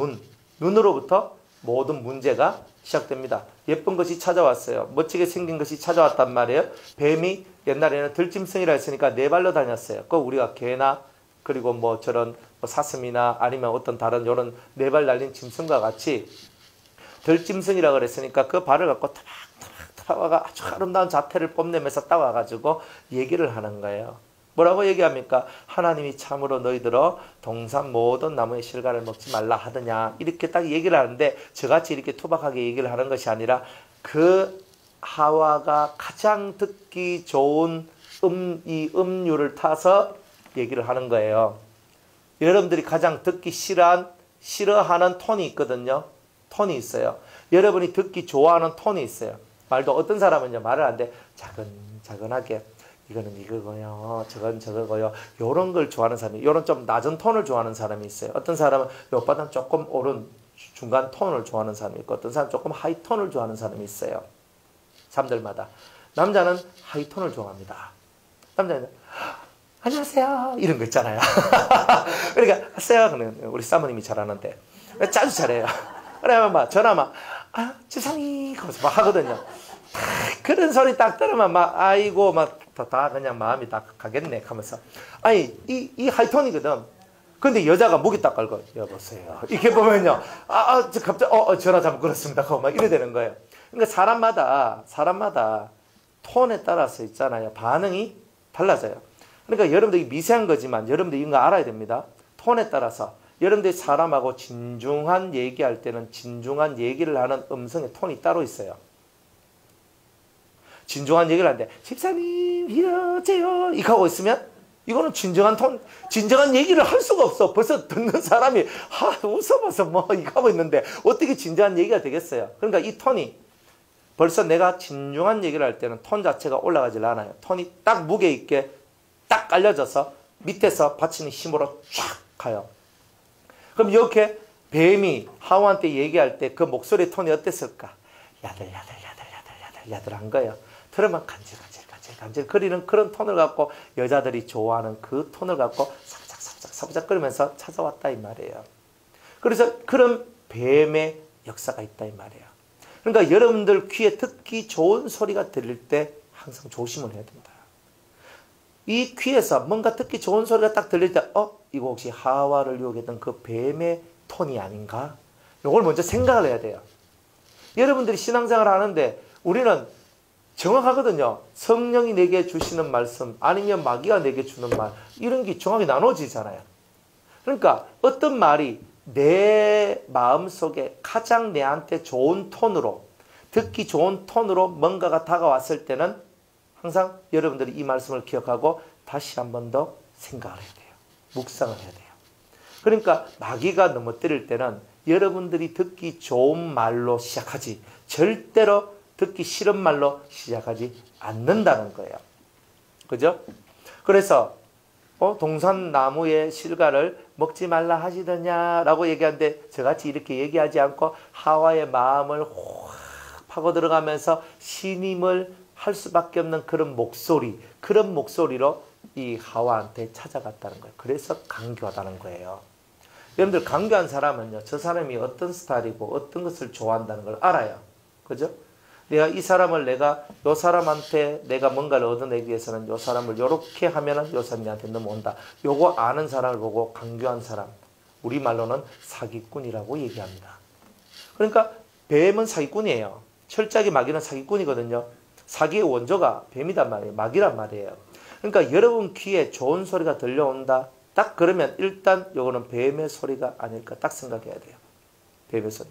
눈으로부터 모든 문제가 시작됩니다. 예쁜 것이 찾아왔어요. 멋지게 생긴 것이 찾아왔단 말이에요. 뱀이 옛날에는 들짐승이라 했으니까 네 발로 다녔어요. 그 우리가 개나 그리고 뭐 저런 사슴이나 아니면 어떤 다른 이런 네 발 달린 짐승과 같이 들짐승이라 그랬으니까 그 발을 갖고 타박타박 아주 아름다운 자태를 뽐내면서 따와가지고 얘기를 하는 거예요. 뭐라고 얘기합니까? 하나님이 참으로 너희들어 동산 모든 나무의 실과를 먹지 말라 하더냐, 이렇게 딱 얘기를 하는데 저같이 이렇게 투박하게 얘기를 하는 것이 아니라 그 하와가 가장 듣기 좋은 이 음료를 타서 얘기를 하는 거예요. 여러분들이 가장 듣기 싫어한 싫어하는 톤이 있거든요. 톤이 있어요. 여러분이 듣기 좋아하는 톤이 있어요. 말도 어떤 사람은요, 말을 하는데 차근차근하게 이거는 이거고요, 저건 저거고요. 요런 걸 좋아하는 사람이, 요런 좀 낮은 톤을 좋아하는 사람이 있어요. 어떤 사람은 요보다 조금 오른 중간 톤을 좋아하는 사람이 있고, 어떤 사람은 조금 하이 톤을 좋아하는 사람이 있어요. 사람들마다. 남자는 하이 톤을 좋아합니다. 남자는 안녕하세요 이런 거 있잖아요. 그러니까 하세요 그러면 우리 사모님이 잘하는데 자주 잘해요. 그러면 막 전화 막 지상이 그러면서 막 하거든요. 그런 소리 딱 들으면 막 아이고 막 다 그냥 마음이 다 가겠네 하면서 아니 이 하이톤이거든. 근데 여자가 목이 딱 걸고 여보세요 이렇게 보면요 저 갑자기 전화 잘못 걸었습니다 하고 막 이래 되는 거예요. 그러니까 사람마다 톤에 따라서 있잖아요, 반응이 달라져요. 그러니까 여러분들이 미세한 거지만 여러분들이 이런 거 알아야 됩니다. 톤에 따라서 여러분들이 사람하고 진중한 얘기할 때는 진중한 얘기를 하는 음성의 톤이 따로 있어요. 진중한 얘기를 하는데 집사님 이러세요 이렇게 하고 있으면 이거는 진정한 톤, 진정한 얘기를 할 수가 없어. 벌써 듣는 사람이 웃어봐서 뭐 이거 하고 있는데 어떻게 진정한 얘기가 되겠어요. 그러니까 이 톤이 벌써 내가 진중한 얘기를 할 때는 톤 자체가 올라가질 않아요. 톤이 딱 무게 있게 딱 깔려져서 밑에서 받치는 힘으로 쫙 가요. 그럼 이렇게 뱀이 하와한테 얘기할 때 그 목소리 톤이 어땠을까? 야들한 거예요. 들으면 간질 거리는 그런 톤을 갖고 여자들이 좋아하는 그 톤을 갖고 사부작 거리면서 찾아왔다 이 말이에요. 그래서 그런 뱀의 역사가 있다 이 말이에요. 그러니까 여러분들 귀에 듣기 좋은 소리가 들릴 때 항상 조심을 해야 된다. 이 귀에서 뭔가 듣기 좋은 소리가 딱 들릴 때 이거 혹시 하와를 유혹했던 그 뱀의 톤이 아닌가? 이걸 먼저 생각을 해야 돼요. 여러분들이 신앙생활을 하는데 우리는 정확하거든요. 성령이 내게 주시는 말씀 아니면 마귀가 내게 주는 말 이런 게 정확히 나눠지잖아요. 그러니까 어떤 말이 내 마음속에 가장 내한테 좋은 톤으로 듣기 좋은 톤으로 뭔가가 다가왔을 때는 항상 여러분들이 이 말씀을 기억하고 다시 한 번 더 생각을 해야 돼요. 묵상을 해야 돼요. 그러니까 마귀가 넘어뜨릴 때는 여러분들이 듣기 좋은 말로 시작하지 절대로 듣기 싫은 말로 시작하지 않는다는 거예요. 그죠? 그래서 동산나무의 실과를 먹지 말라 하시더냐라고 얘기하는데 저같이 이렇게 얘기하지 않고 하와의 마음을 확 파고 들어가면서 신임을 할 수밖에 없는 그런 목소리로 이 하와한테 찾아갔다는 거예요. 그래서 강교하다는 거예요. 여러분들 강교한 사람은요, 저 사람이 어떤 스타일이고 어떤 것을 좋아한다는 걸 알아요. 그죠? 이 사람을 요 사람한테 내가 뭔가를 얻어내기 위해서는 요 사람을 요렇게 하면은 요 사람이 나한테 넘어온다. 요거 아는 사람을 보고 강교한 사람, 우리말로는 사기꾼이라고 얘기합니다. 그러니까 뱀은 사기꾼이에요. 철저하게 마귀는 사기꾼이거든요. 사기의 원조가 뱀이란 말이에요. 마귀란 말이에요. 그러니까 여러분 귀에 좋은 소리가 들려온다. 딱 그러면 일단 요거는 뱀의 소리가 아닐까 딱 생각해야 돼요. 뱀의 소리.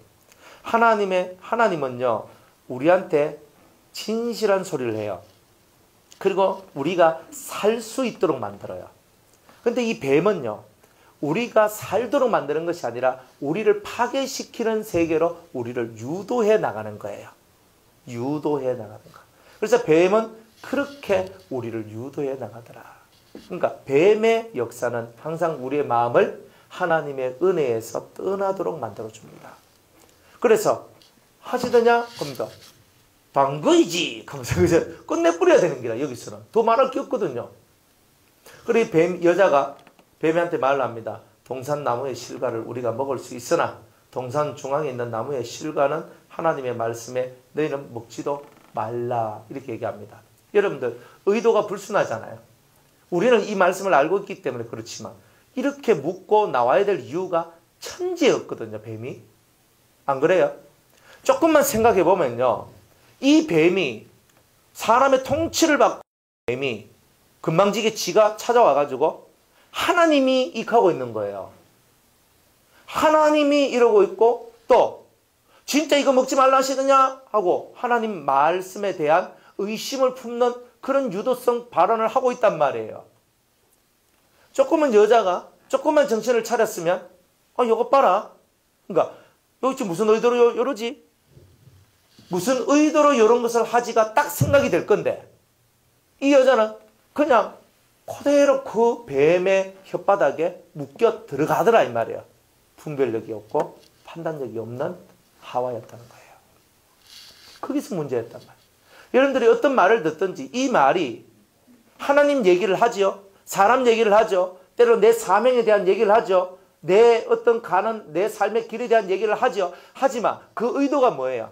하나님은요, 우리한테 진실한 소리를 해요. 그리고 우리가 살 수 있도록 만들어요. 근데 이 뱀은요, 우리가 살도록 만드는 것이 아니라 우리를 파괴시키는 세계로 우리를 유도해 나가는 거예요. 유도해 나가는 거. 그래서 뱀은 그렇게 우리를 유도해 나가더라. 그러니까 뱀의 역사는 항상 우리의 마음을 하나님의 은혜에서 떠나도록 만들어줍니다. 그래서 하시더냐? 겁니다. 방거이지! 하면서 끝내버려야 되는 게라, 여기서는. 더 말할 게 없거든요. 그리고 여자가 뱀한테 말을 합니다. 동산나무의 실과를 우리가 먹을 수 있으나 동산 중앙에 있는 나무의 실과는 하나님의 말씀에 너희는 먹지도 말라. 이렇게 얘기합니다. 여러분들, 의도가 불순하잖아요. 우리는 이 말씀을 알고 있기 때문에 그렇지만 이렇게 묻고 나와야 될 이유가 천지에 없거든요, 뱀이. 안 그래요? 조금만 생각해 보면요, 이 뱀이 사람의 통치를 받고 뱀이 금방지게 지가 찾아와가지고 하나님이 익하고 있는 거예요. 하나님이 이러고 있고 또 진짜 이거 먹지 말라 하시느냐 하고 하나님 말씀에 대한 의심을 품는 그런 유도성 발언을 하고 있단 말이에요. 조금만 여자가 조금만 정신을 차렸으면 이것 봐라. 그러니까 여기 무슨 의도로 이러지? 무슨 의도로 이런 것을 하지가 딱 생각이 될 건데 이 여자는 그냥 그대로 그 뱀의 혓바닥에 묶여 들어가더라 이 말이에요. 분별력이 없고 판단력이 없는 하와였다는 거예요. 거기서 문제였단 말이에요. 여러분들이 어떤 말을 듣든지 이 말이 하나님 얘기를 하지요. 사람 얘기를 하죠. 때로 내 사명에 대한 얘기를 하죠. 내 어떤 가는 내 삶의 길에 대한 얘기를 하죠. 하지만 그 의도가 뭐예요?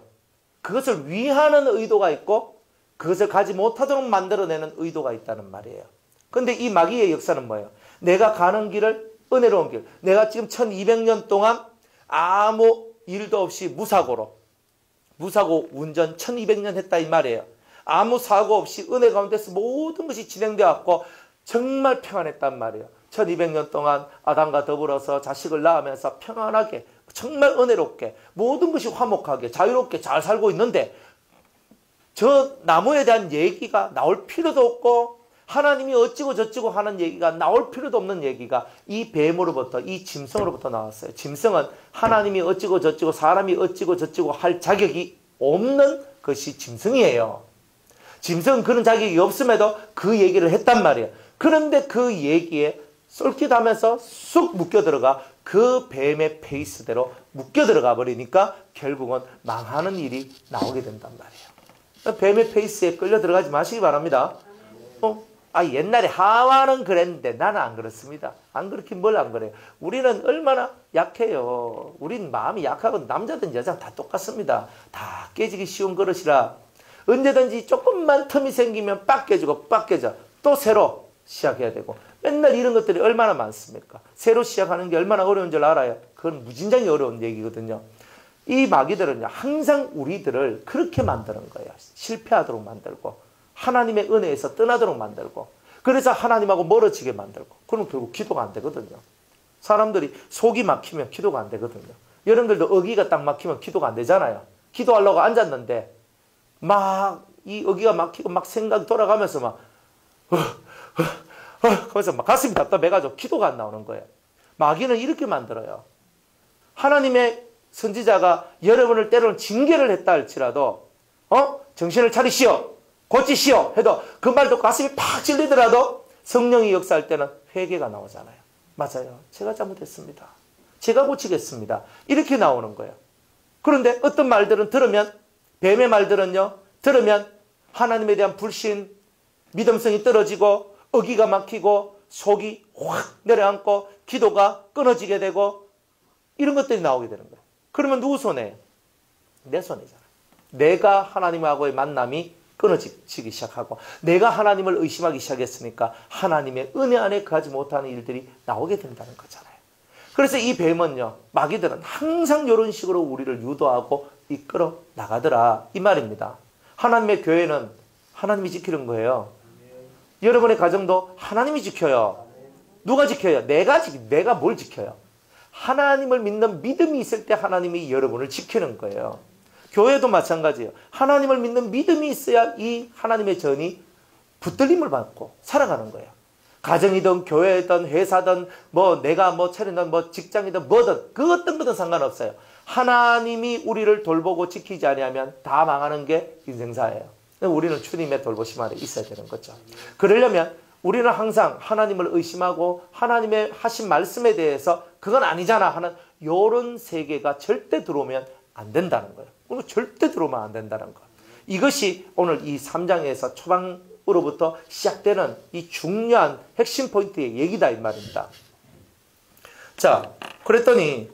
그것을 위하는 의도가 있고 그것을 가지 못하도록 만들어내는 의도가 있다는 말이에요. 그런데 이 마귀의 역사는 뭐예요? 내가 가는 길을 은혜로운 길. 내가 지금 1200년 동안 아무 일도 없이 무사고 운전 1200년 했다 이 말이에요. 아무 사고 없이 은혜 가운데서 모든 것이 진행되었고 정말 평안했단 말이에요. 1200년 동안 아담과 더불어서 자식을 낳으면서 평안하게 정말 은혜롭게 모든 것이 화목하게 자유롭게 잘 살고 있는데 저 나무에 대한 얘기가 나올 필요도 없고 하나님이 어찌고 저찌고 하는 얘기가 나올 필요도 없는 얘기가 이 뱀으로부터 이 짐승으로부터 나왔어요. 짐승은 하나님이 어찌고 저찌고 사람이 어찌고 저찌고 할 자격이 없는 것이 짐승이에요. 짐승은 그런 자격이 없음에도 그 얘기를 했단 말이에요. 그런데 그 얘기에 쏠깃하면서 쑥 묶여 들어가 그 뱀의 페이스대로 묶여 들어가 버리니까 결국은 망하는 일이 나오게 된단 말이에요. 뱀의 페이스에 끌려 들어가지 마시기 바랍니다. 옛날에 하와는 그랬는데 나는 안 그렇습니다. 안 그렇긴 뭘 안 그래요. 우리는 얼마나 약해요. 우린 마음이 약하고 남자든 여자든 다 똑같습니다. 다 깨지기 쉬운 그릇이라 언제든지 조금만 틈이 생기면 빡 깨지고 빡 깨져. 또 새로 시작해야 되고 맨날 이런 것들이 얼마나 많습니까? 새로 시작하는 게 얼마나 어려운 줄 알아요? 그건 무진장이 어려운 얘기거든요. 이 마귀들은요 항상 우리들을 그렇게 만드는 거예요. 실패하도록 만들고 하나님의 은혜에서 떠나도록 만들고 그래서 하나님하고 멀어지게 만들고 그럼 결국 기도가 안 되거든요. 사람들이 속이 막히면 기도가 안 되거든요. 여러분들도 어기가 딱 막히면 기도가 안 되잖아요. 기도하려고 앉았는데 막 이 어기가 막히고 막 생각이 돌아가면서 막 그래서 막 가슴이 답답해가지고 기도가 안 나오는 거예요. 마귀는 이렇게 만들어요. 하나님의 선지자가 여러분을 때로는 징계를 했다 할지라도 정신을 차리시오 고치시오 해도 그 말도 가슴이 팍 찔리더라도 성령이 역사할 때는 회개가 나오잖아요. 맞아요. 제가 잘못했습니다. 제가 고치겠습니다. 이렇게 나오는 거예요. 그런데 어떤 말들은 들으면 뱀의 말들은요. 들으면 하나님에 대한 불신, 믿음성이 떨어지고 어기가 막히고 속이 확 내려앉고 기도가 끊어지게 되고 이런 것들이 나오게 되는 거예요. 그러면 누구 손에? 내 손이잖아요. 내가 하나님하고의 만남이 끊어지기 시작하고 내가 하나님을 의심하기 시작했으니까 하나님의 은혜 안에 가지 못하는 일들이 나오게 된다는 거잖아요. 그래서 이 뱀은요. 마귀들은 항상 이런 식으로 우리를 유도하고 이끌어 나가더라 이 말입니다. 하나님의 교회는 하나님이 지키는 거예요. 여러분의 가정도 하나님이 지켜요. 누가 지켜요? 내가 뭘 지켜요? 하나님을 믿는 믿음이 있을 때 하나님이 여러분을 지키는 거예요. 교회도 마찬가지예요. 하나님을 믿는 믿음이 있어야 이 하나님의 전이 붙들림을 받고 살아가는 거예요. 가정이든 교회든 회사든 내가 차리든 직장이든 뭐든 그 어떤 거든 상관없어요. 하나님이 우리를 돌보고 지키지 아니하면 다 망하는 게 인생사예요. 우리는 주님의 돌보심 아래 있어야 되는 거죠. 그러려면 우리는 항상 하나님을 의심하고 하나님의 하신 말씀에 대해서 그건 아니잖아 하는 이런 세계가 절대 들어오면 안 된다는 거예요. 오늘 절대 들어오면 안 된다는 거. 이것이 오늘 이 3장에서 초반으로부터 시작되는 이 중요한 핵심 포인트의 얘기다 이 말입니다. 자, 그랬더니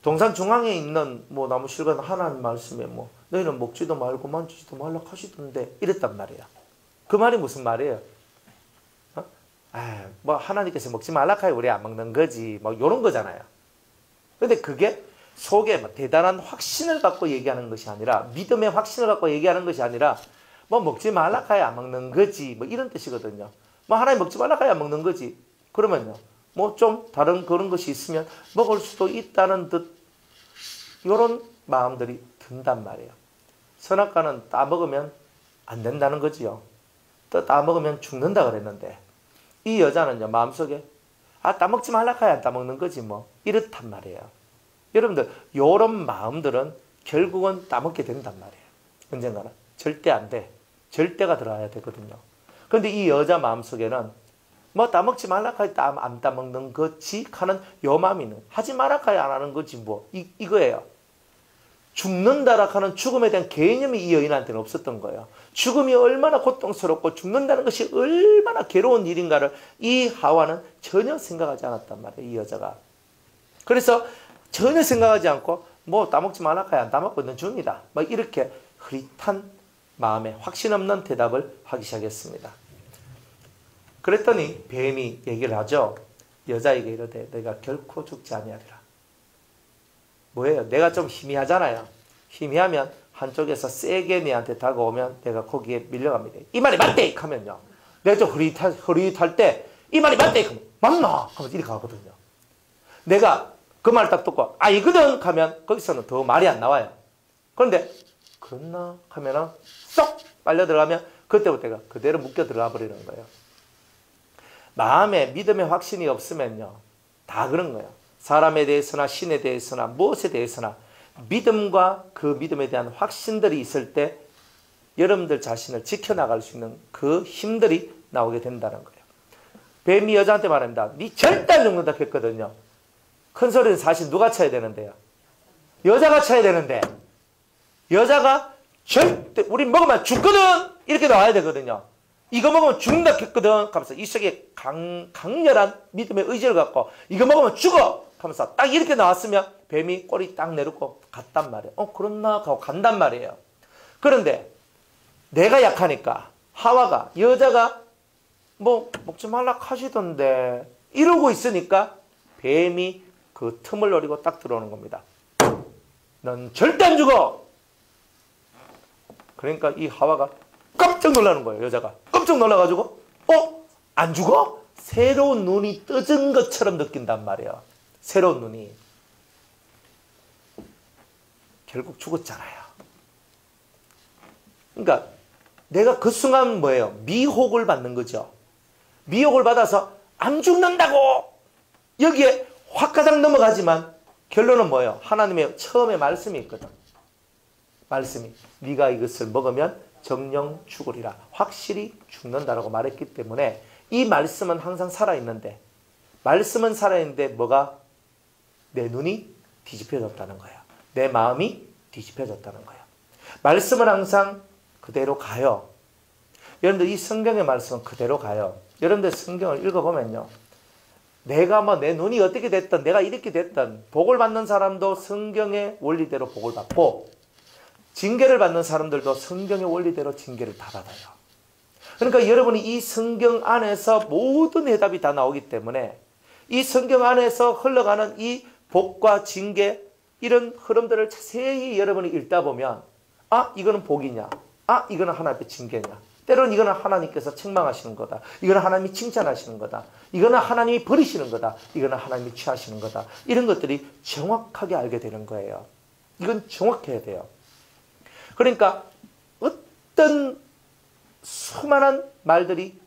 동산 중앙에 있는 나무 실과는 하나님 말씀에 너희는 먹지도 말고 만지지도 말라 하시던데 이랬단 말이야. 그 말이 무슨 말이에요? 하나님께서 먹지 말라 하여 우리 안 먹는 거지 이런 거잖아요. 근데 그게 속에 대단한 확신을 갖고 얘기하는 것이 아니라 믿음의 확신을 갖고 얘기하는 것이 아니라 먹지 말라 하여 안 먹는 거지 이런 뜻이거든요. 하나님 먹지 말라 하여 안 먹는 거지. 그러면요. 좀 다른 그런 것이 있으면 먹을 수도 있다는 듯 이런 마음들이 든단 말이에요. 선악과는 따먹으면 안 된다는 거지요. 또 따먹으면 죽는다 그랬는데 이 여자는요 마음속에 따먹지 말라 하여 안 따먹는 거지 이렇단 말이에요. 여러분들 요런 마음들은 결국은 따먹게 된단 말이에요. 언젠가는. 절대 안 돼. 절대가 들어야 되거든요. 그런데 이 여자 마음속에는 뭐 따먹지 말라카이 안 따먹는 거지 하는 요 마음이 있는, 하지 말라카이 안 하는 거지 뭐 이거예요. 죽는다라 하는 죽음에 대한 개념이 이 여인한테는 없었던 거예요. 죽음이 얼마나 고통스럽고 죽는다는 것이 얼마나 괴로운 일인가를 이 하와는 전혀 생각하지 않았단 말이에요. 이 여자가. 그래서 전혀 생각하지 않고 뭐 따먹지 말라카야 안 따먹고 는 줍니다. 막 이렇게 흐릿한 마음에 확신 없는 대답을 하기 시작했습니다. 그랬더니 뱀이 얘기를 하죠. 여자에게 이르되 내가 결코 죽지 아니하리라. 뭐예요? 내가 좀 희미하잖아요. 희미하면 한쪽에서 세게 내한테 다가오면 내가 거기에 밀려갑니다. 이 말이 맞대! 하면요. 내가 좀 흐릿할 때 이 말이 맞대! 하면 맞나? 하면서 이렇게 가거든요. 내가 그 말 딱 듣고 이거든! 하면 거기서는 더 말이 안 나와요. 그런데 그렇나? 하면은 쏙 빨려 들어가면 그때부터 내가 그대로 묶여 들어가 버리는 거예요. 마음에 믿음의 확신이 없으면요. 다 그런 거예요. 사람에 대해서나 신에 대해서나 무엇에 대해서나 믿음과 그 믿음에 대한 확신들이 있을 때 여러분들 자신을 지켜나갈 수 있는 그 힘들이 나오게 된다는 거예요. 뱀이 여자한테 말합니다. 니 절대 안 죽는다 했거든요. 큰 소리는 사실 누가 쳐야 되는데요? 여자가 쳐야 되는데 여자가 절대 우리 먹으면 죽거든 이렇게 나와야 되거든요. 이거 먹으면 죽는다 했거든 하면서 이 속에 강렬한 믿음의 의지를 갖고 이거 먹으면 죽어 하면서 딱 이렇게 나왔으면 뱀이 꼬리 딱 내놓고 갔단 말이에요. 그렇나 하고 간단 말이에요. 그런데 내가 약하니까 하와가 여자가 뭐 먹지 말라 하시던데 이러고 있으니까 뱀이 그 틈을 노리고 딱 들어오는 겁니다. 넌 절대 안 죽어. 그러니까 이 하와가 깜짝 놀라는 거예요. 여자가 깜짝 놀라가지고 안 죽어? 새로운 눈이 떠진 것처럼 느낀단 말이에요. 새로운 눈이. 결국 죽었잖아요. 그러니까 내가 그 순간 뭐예요? 미혹을 받는 거죠. 미혹을 받아서 안 죽는다고 여기에 확가닥 넘어가지만 결론은 뭐예요? 하나님의 처음에 말씀이 있거든. 말씀이 네가 이것을 먹으면 정령 죽으리라. 확실히 죽는다라고 말했기 때문에 이 말씀은 항상 살아있는데 말씀은 살아있는데 뭐가? 내 눈이 뒤집혀졌다는 거예요. 내 마음이 뒤집혀졌다는 거예요. 말씀은 항상 그대로 가요. 여러분들 이 성경의 말씀은 그대로 가요. 여러분들 성경을 읽어보면요. 내가 뭐 내 눈이 어떻게 됐든 내가 이렇게 됐든 복을 받는 사람도 성경의 원리대로 복을 받고 징계를 받는 사람들도 성경의 원리대로 징계를 다 받아요. 그러니까 여러분이 이 성경 안에서 모든 해답이 다 나오기 때문에 이 성경 안에서 흘러가는 이 복과 징계 이런 흐름들을 자세히 여러분이 읽다 보면 이거는 복이냐? 이거는 하나님의 징계냐? 때로는 이거는 하나님께서 책망하시는 거다. 이거는 하나님이 칭찬하시는 거다. 이거는 하나님이 버리시는 거다. 이거는 하나님이 취하시는 거다. 이런 것들이 정확하게 알게 되는 거예요. 이건 정확해야 돼요. 그러니까 어떤 수많은 말들이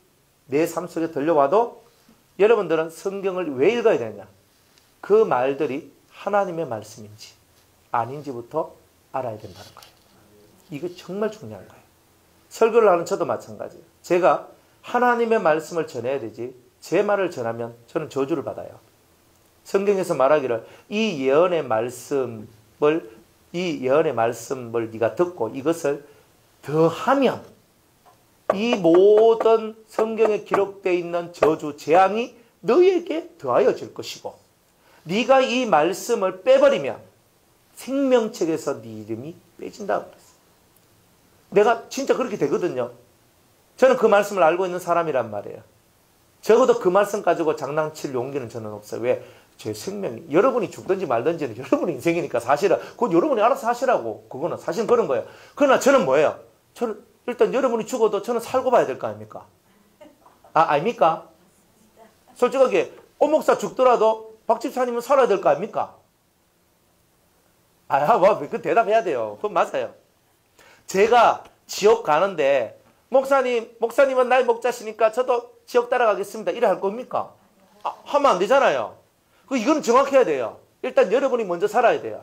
내 삶 속에 들려와도 여러분들은 성경을 왜 읽어야 되냐? 그 말들이 하나님의 말씀인지 아닌지부터 알아야 된다는 거예요. 이거 정말 중요한 거예요. 설교를 하는 저도 마찬가지예요. 제가 하나님의 말씀을 전해야 되지 제 말을 전하면 저는 저주를 받아요. 성경에서 말하기를 이 예언의 말씀을 네가 듣고 이것을 더하면 이 모든 성경에 기록되어 있는 저주, 재앙이 너에게 더하여질 것이고 네가 이 말씀을 빼버리면 생명책에서 네 이름이 빼진다고 그랬어요. 내가 진짜 그렇게 되거든요. 저는 그 말씀을 알고 있는 사람이란 말이에요. 적어도 그 말씀 가지고 장난칠 용기는 저는 없어요. 왜? 제 생명이 여러분이 죽든지 말든지는 여러분의 인생이니까 사실은 그건 여러분이 알아서 하시라고. 그거는 사실은 그런 거예요. 그러나 저는 뭐예요? 저는 일단 여러분이 죽어도 저는 살고 봐야 될 거 아닙니까? 아닙니까? 솔직하게 오목사 죽더라도 박 집사님은 살아야 될 거 아닙니까? 그 대답해야 돼요. 그건 맞아요. 제가 지옥 가는데 목사님은 나의 목자시니까 저도 지옥 따라가겠습니다. 이래 할 겁니까? 하면 안 되잖아요. 이건 정확해야 돼요. 일단 여러분이 먼저 살아야 돼요.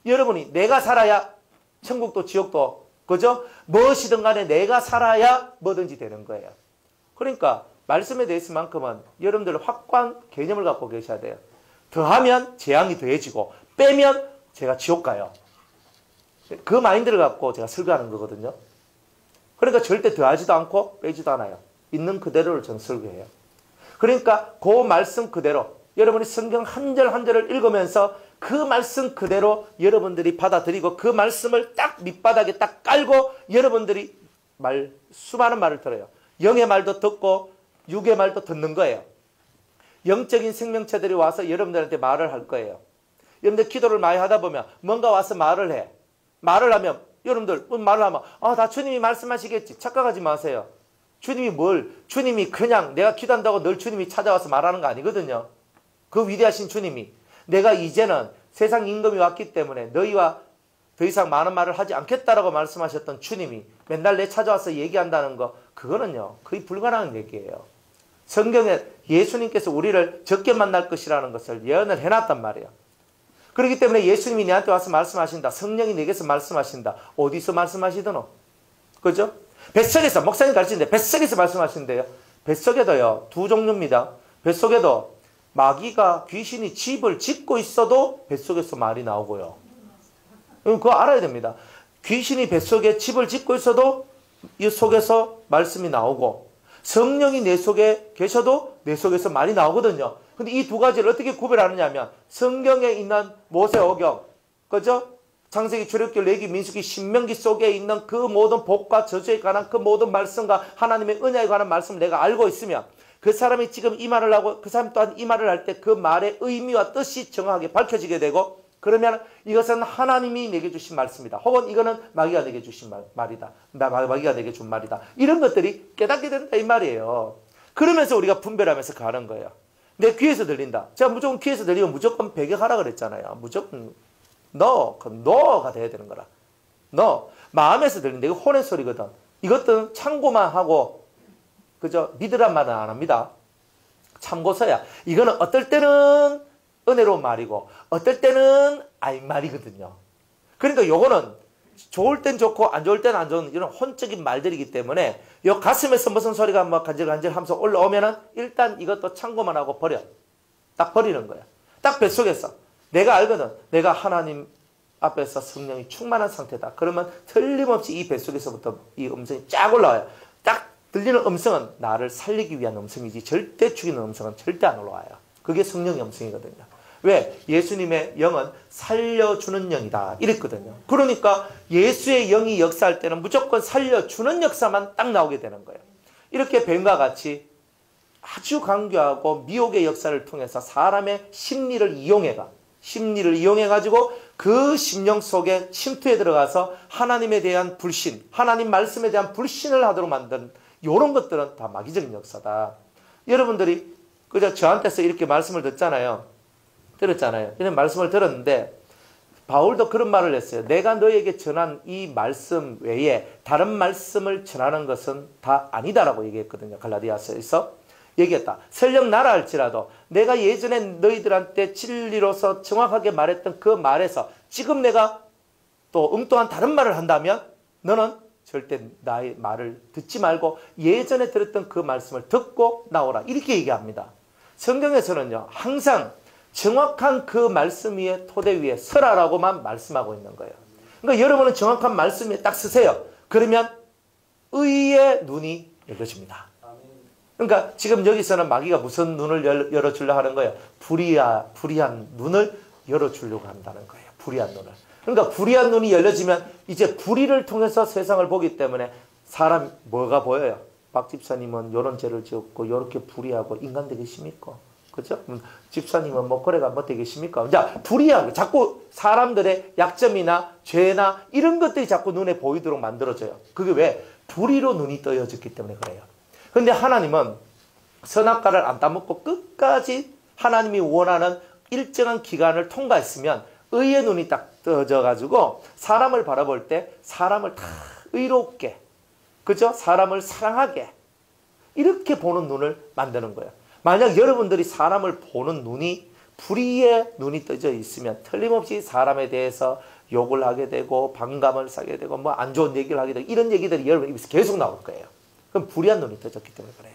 여러분이 내가 살아야 천국도 지옥도, 그죠? 무엇이든 간에 내가 살아야 뭐든지 되는 거예요. 그러니까 말씀에 대해서만큼은 여러분들 확고한 개념을 갖고 계셔야 돼요. 더하면 재앙이 더해지고 빼면 제가 지옥 가요. 그 마인드를 갖고 제가 설교하는 거거든요. 그러니까 절대 더하지도 않고 빼지도 않아요. 있는 그대로를 저는 설교해요. 그러니까 그 말씀 그대로 여러분이 성경 한 절 한 절을 읽으면서 그 말씀 그대로 여러분들이 받아들이고 그 말씀을 딱 밑바닥에 딱 깔고 여러분들이 수많은 말을 들어요. 영의 말도 듣고 육의 말도 듣는 거예요. 영적인 생명체들이 와서 여러분들한테 말을 할 거예요. 여러분들 기도를 많이 하다 보면 뭔가 와서 말을 해. 말을 하면 여러분들 말을 하면 다 주님이 말씀하시겠지. 착각하지 마세요. 주님이 그냥 내가 기도한다고 늘 주님이 찾아와서 말하는 거 아니거든요. 그 위대하신 주님이 내가 이제는 세상 임금이 왔기 때문에 너희와 더 이상 많은 말을 하지 않겠다라고 말씀하셨던 주님이 맨날 내 찾아와서 얘기한다는 거, 그거는요 거의 불가능한 얘기예요. 성경에 예수님께서 우리를 적게 만날 것이라는 것을 예언을 해놨단 말이에요. 그렇기 때문에 예수님이 내한테 와서 말씀하신다. 성령이 내게서 말씀하신다. 어디서 말씀하시더노? 그죠? 뱃속에서, 목사님 가르치는데 뱃속에서 말씀하시는데요. 뱃속에도요, 두 종류입니다. 뱃속에도 마귀가, 귀신이 집을 짓고 있어도 뱃속에서 말이 나오고요. 그거 알아야 됩니다. 귀신이 뱃속에 집을 짓고 있어도 이 속에서 말씀이 나오고, 성령이 내 속에 계셔도 내 속에서 말이 나오거든요. 근데 이 두 가지를 어떻게 구별하느냐 하면 성경에 있는 모세오경, 그죠? 창세기, 출애굽기, 레위기, 민수기, 신명기 속에 있는 그 모든 복과 저주에 관한 그 모든 말씀과 하나님의 은혜에 관한 말씀을 내가 알고 있으면 그 사람이 지금 이 말을 하고 그 사람 또한 이 말을 할 때 그 말의 의미와 뜻이 정확하게 밝혀지게 되고, 그러면 이것은 하나님이 내게 주신 말씀이다. 혹은 이거는 마귀가 내게 주신 말이다. 마귀가 내게 준 말이다. 이런 것들이 깨닫게 된다 이 말이에요. 그러면서 우리가 분별하면서 가는 거예요. 내 귀에서 들린다. 제가 무조건 귀에서 들리면 무조건 배격하라 그랬잖아요. 무조건 너가 돼야 되는 거라. 너 마음에서 들린다. 이거 혼의 소리거든. 이것들은 참고만 하고 그저 믿으란 말은 안 합니다. 참고서야. 이거는 어떨 때는 은혜로운 말이고 어떨 때는 아닌 말이거든요. 그러니까 요거는 좋을 땐 좋고 안 좋을 때는 안 좋은 이런 혼적인 말들이기 때문에 요 가슴에서 무슨 소리가 막 간질간질 하면서 올라오면은 일단 이것도 참고만 하고 버려. 딱 버리는 거야. 딱 뱃속에서. 내가 알거든. 내가 하나님 앞에서 성령이 충만한 상태다. 그러면 틀림없이 이 뱃속에서부터 이 음성이 쫙 올라와요. 딱 들리는 음성은 나를 살리기 위한 음성이지 절대 죽이는 음성은 절대 안 올라와요. 그게 성령의 음성이거든요. 왜? 예수님의 영은 살려주는 영이다. 이랬거든요. 그러니까 예수의 영이 역사할 때는 무조건 살려주는 역사만 딱 나오게 되는 거예요. 이렇게 뱀과 같이 아주 강교하고 미혹의 역사를 통해서 사람의 심리를 이용해가지고 그 심령 속에 침투해 들어가서 하나님에 대한 불신, 하나님 말씀에 대한 불신을 하도록 만든 이런 것들은 다 마귀적인 역사다. 여러분들이 그저 저한테서 이렇게 말씀을 들었잖아요. 이런 말씀을 들었는데 바울도 그런 말을 했어요. 내가 너에게 전한 이 말씀 외에 다른 말씀을 전하는 것은 다 아니다라고 얘기했거든요. 갈라디아서에서 얘기했다. 설령 나라 할지라도 내가 예전에 너희들한테 진리로서 정확하게 말했던 그 말에서 지금 내가 또 엉뚱한 다른 말을 한다면 너는 절대 나의 말을 듣지 말고 예전에 들었던 그 말씀을 듣고 나오라. 이렇게 얘기합니다. 성경에서는요. 항상 정확한 그 말씀 위에 토대 위에 서라라고만 말씀하고 있는 거예요. 그러니까 여러분은 정확한 말씀 위에 딱 서세요. 그러면 의의 눈이 열려집니다. 그러니까 지금 여기서는 마귀가 무슨 눈을 열어주려고 하는 거예요? 불의한 눈을 열어주려고 한다는 거예요. 불의한 눈을. 그러니까 불의한 눈이 열려지면 이제 불의를 통해서 세상을 보기 때문에 사람 뭐가 보여요? 박 집사님은 이런 죄를 지었고 이렇게 불의하고 인간 되겠습니까? 그렇죠? 집사님은 뭐 그래가 뭐 되겠습니까? 자, 불의한 자꾸 사람들의 약점이나 죄나 이런 것들이 자꾸 눈에 보이도록 만들어져요. 그게 왜? 불의로 눈이 떠여졌기 때문에 그래요. 근데 하나님은 선악과를 안 따먹고 끝까지 하나님이 원하는 일정한 기간을 통과했으면 의의 눈이 딱 떠져가지고 사람을 바라볼 때 사람을 다 의롭게, 그죠? 사람을 사랑하게 이렇게 보는 눈을 만드는 거예요. 만약 여러분들이 사람을 보는 눈이 불의의 눈이 떠져 있으면 틀림없이 사람에 대해서 욕을 하게 되고 반감을 사게 되고 뭐 안 좋은 얘기를 하게 되고 이런 얘기들이 여러분 입에서 계속 나올 거예요. 그럼 불의한 눈이 떠졌기 때문에 그래요.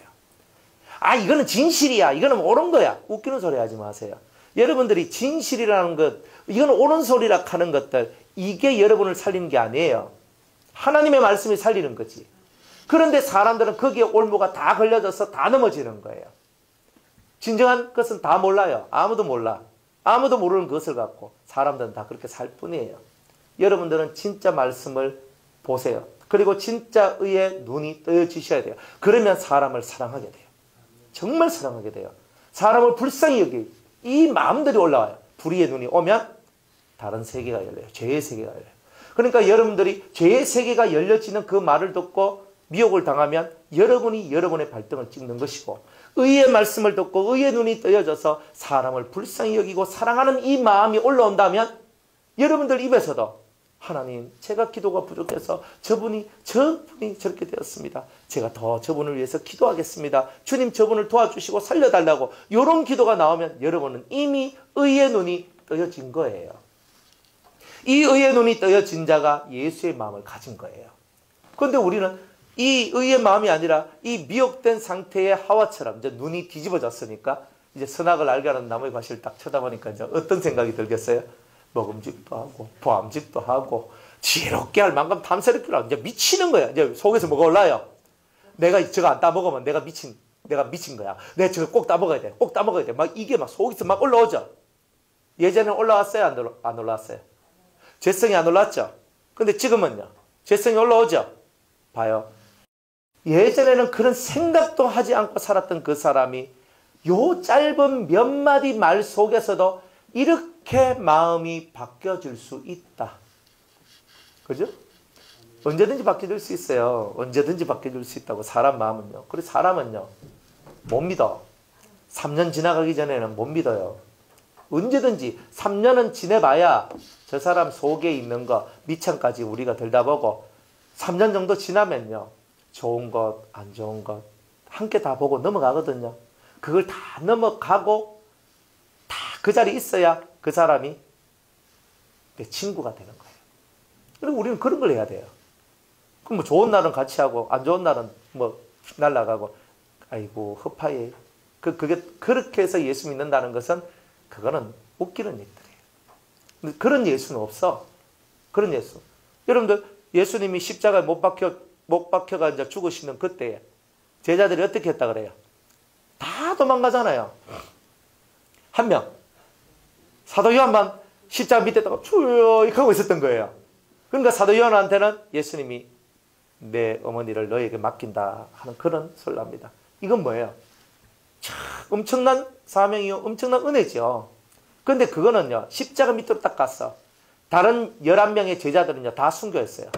아, 이거는 진실이야. 이거는 옳은 거야. 웃기는 소리 하지 마세요. 여러분들이 진실이라는 것, 이건 옳은 소리라 하는 것들, 이게 여러분을 살리는 게 아니에요. 하나님의 말씀이 살리는 거지. 그런데 사람들은 거기에 올무가 다 걸려져서 다 넘어지는 거예요. 진정한 것은 다 몰라요. 아무도 몰라. 아무도 모르는 것을 갖고 사람들은 다 그렇게 살 뿐이에요. 여러분들은 진짜 말씀을 보세요. 그리고 진짜 의의 눈이 떠지셔야 돼요. 그러면 사람을 사랑하게 돼요. 정말 사랑하게 돼요. 사람을 불쌍히 여기 이 마음들이 올라와요. 불의의 눈이 오면 다른 세계가 열려요. 죄의 세계가 열려요. 그러니까 여러분들이 죄의 세계가 열려지는 그 말을 듣고 미혹을 당하면 여러분이 여러분의 발등을 찍는 것이고, 의의 말씀을 듣고 의의 눈이 떠여져서 사람을 불쌍히 여기고 사랑하는 이 마음이 올라온다면 여러분들 입에서도 하나님, 제가 기도가 부족해서 저분이 저렇게 되었습니다. 제가 더 저분을 위해서 기도하겠습니다. 주님, 저분을 도와주시고 살려달라고 이런 기도가 나오면 여러분은 이미 의의 눈이 떠여진 거예요. 이 의의 눈이 떠여진 자가 예수의 마음을 가진 거예요. 그런데 우리는 이 의의 마음이 아니라 이 미혹된 상태의 하와처럼 이제 눈이 뒤집어졌으니까 이제 선악을 알게 하는 나무의 과실을 딱 쳐다보니까 이제 어떤 생각이 들겠어요? 먹음직도 하고 보암직도 하고 지혜롭게 할 만큼 탐스럽게 하고 이제 미치는 거야. 이제 속에서 뭐가 올라요? 내가 저거 안 따먹으면 내가 미친 거야. 내가 저거 꼭 따먹어야 돼. 꼭 따먹어야 돼. 막 이게 막 속에서 막 올라오죠. 예전에는 올라왔어요? 안 올라왔어요? 죄성이 안 올랐죠? 근데 지금은요? 죄성이 올라오죠? 봐요. 예전에는 그런 생각도 하지 않고 살았던 그 사람이 요 짧은 몇 마디 말 속에서도 이렇게 마음이 바뀌어질 수 있다. 그죠? 언제든지 바뀌어질 수 있어요. 언제든지 바뀌어질 수 있다고, 사람 마음은요. 그리고 사람은요, 못 믿어. 3년 지나가기 전에는 못 믿어요. 언제든지 3년은 지내봐야 저 사람 속에 있는 거 밑창까지 우리가 들다보고 3년 정도 지나면요, 좋은 것, 안 좋은 것 함께 다 보고 넘어가거든요. 그걸 다 넘어가고 다 그 자리에 있어야 그 사람이 내 친구가 되는 거예요. 그리고 우리는 그런 걸 해야 돼요. 그럼 뭐 좋은 날은 같이 하고 안 좋은 날은 뭐 날아가고, 아이고 허파에 그게 그렇게 해서 예수 믿는다는 것은 그거는 웃기는 얘기들이에요. 근데 그런 예수는 없어. 그런 예수. 여러분들, 예수님이 십자가에 못 박혀가 이제 죽으시는 그때에 제자들이 어떻게 했다 그래요? 다 도망가잖아요. 한 명, 사도 요한만 십자가 밑에다가 쭉 하고 있었던 거예요. 그러니까 사도 요한한테는 예수님이 내 어머니를 너에게 맡긴다 하는 그런 소리를 합니다. 이건 뭐예요? 참 엄청난 사명이요, 엄청난 은혜죠. 그런데 그거는요, 십자가 밑으로 딱 갔어. 다른 11명의 제자들은요, 다 순교했어요.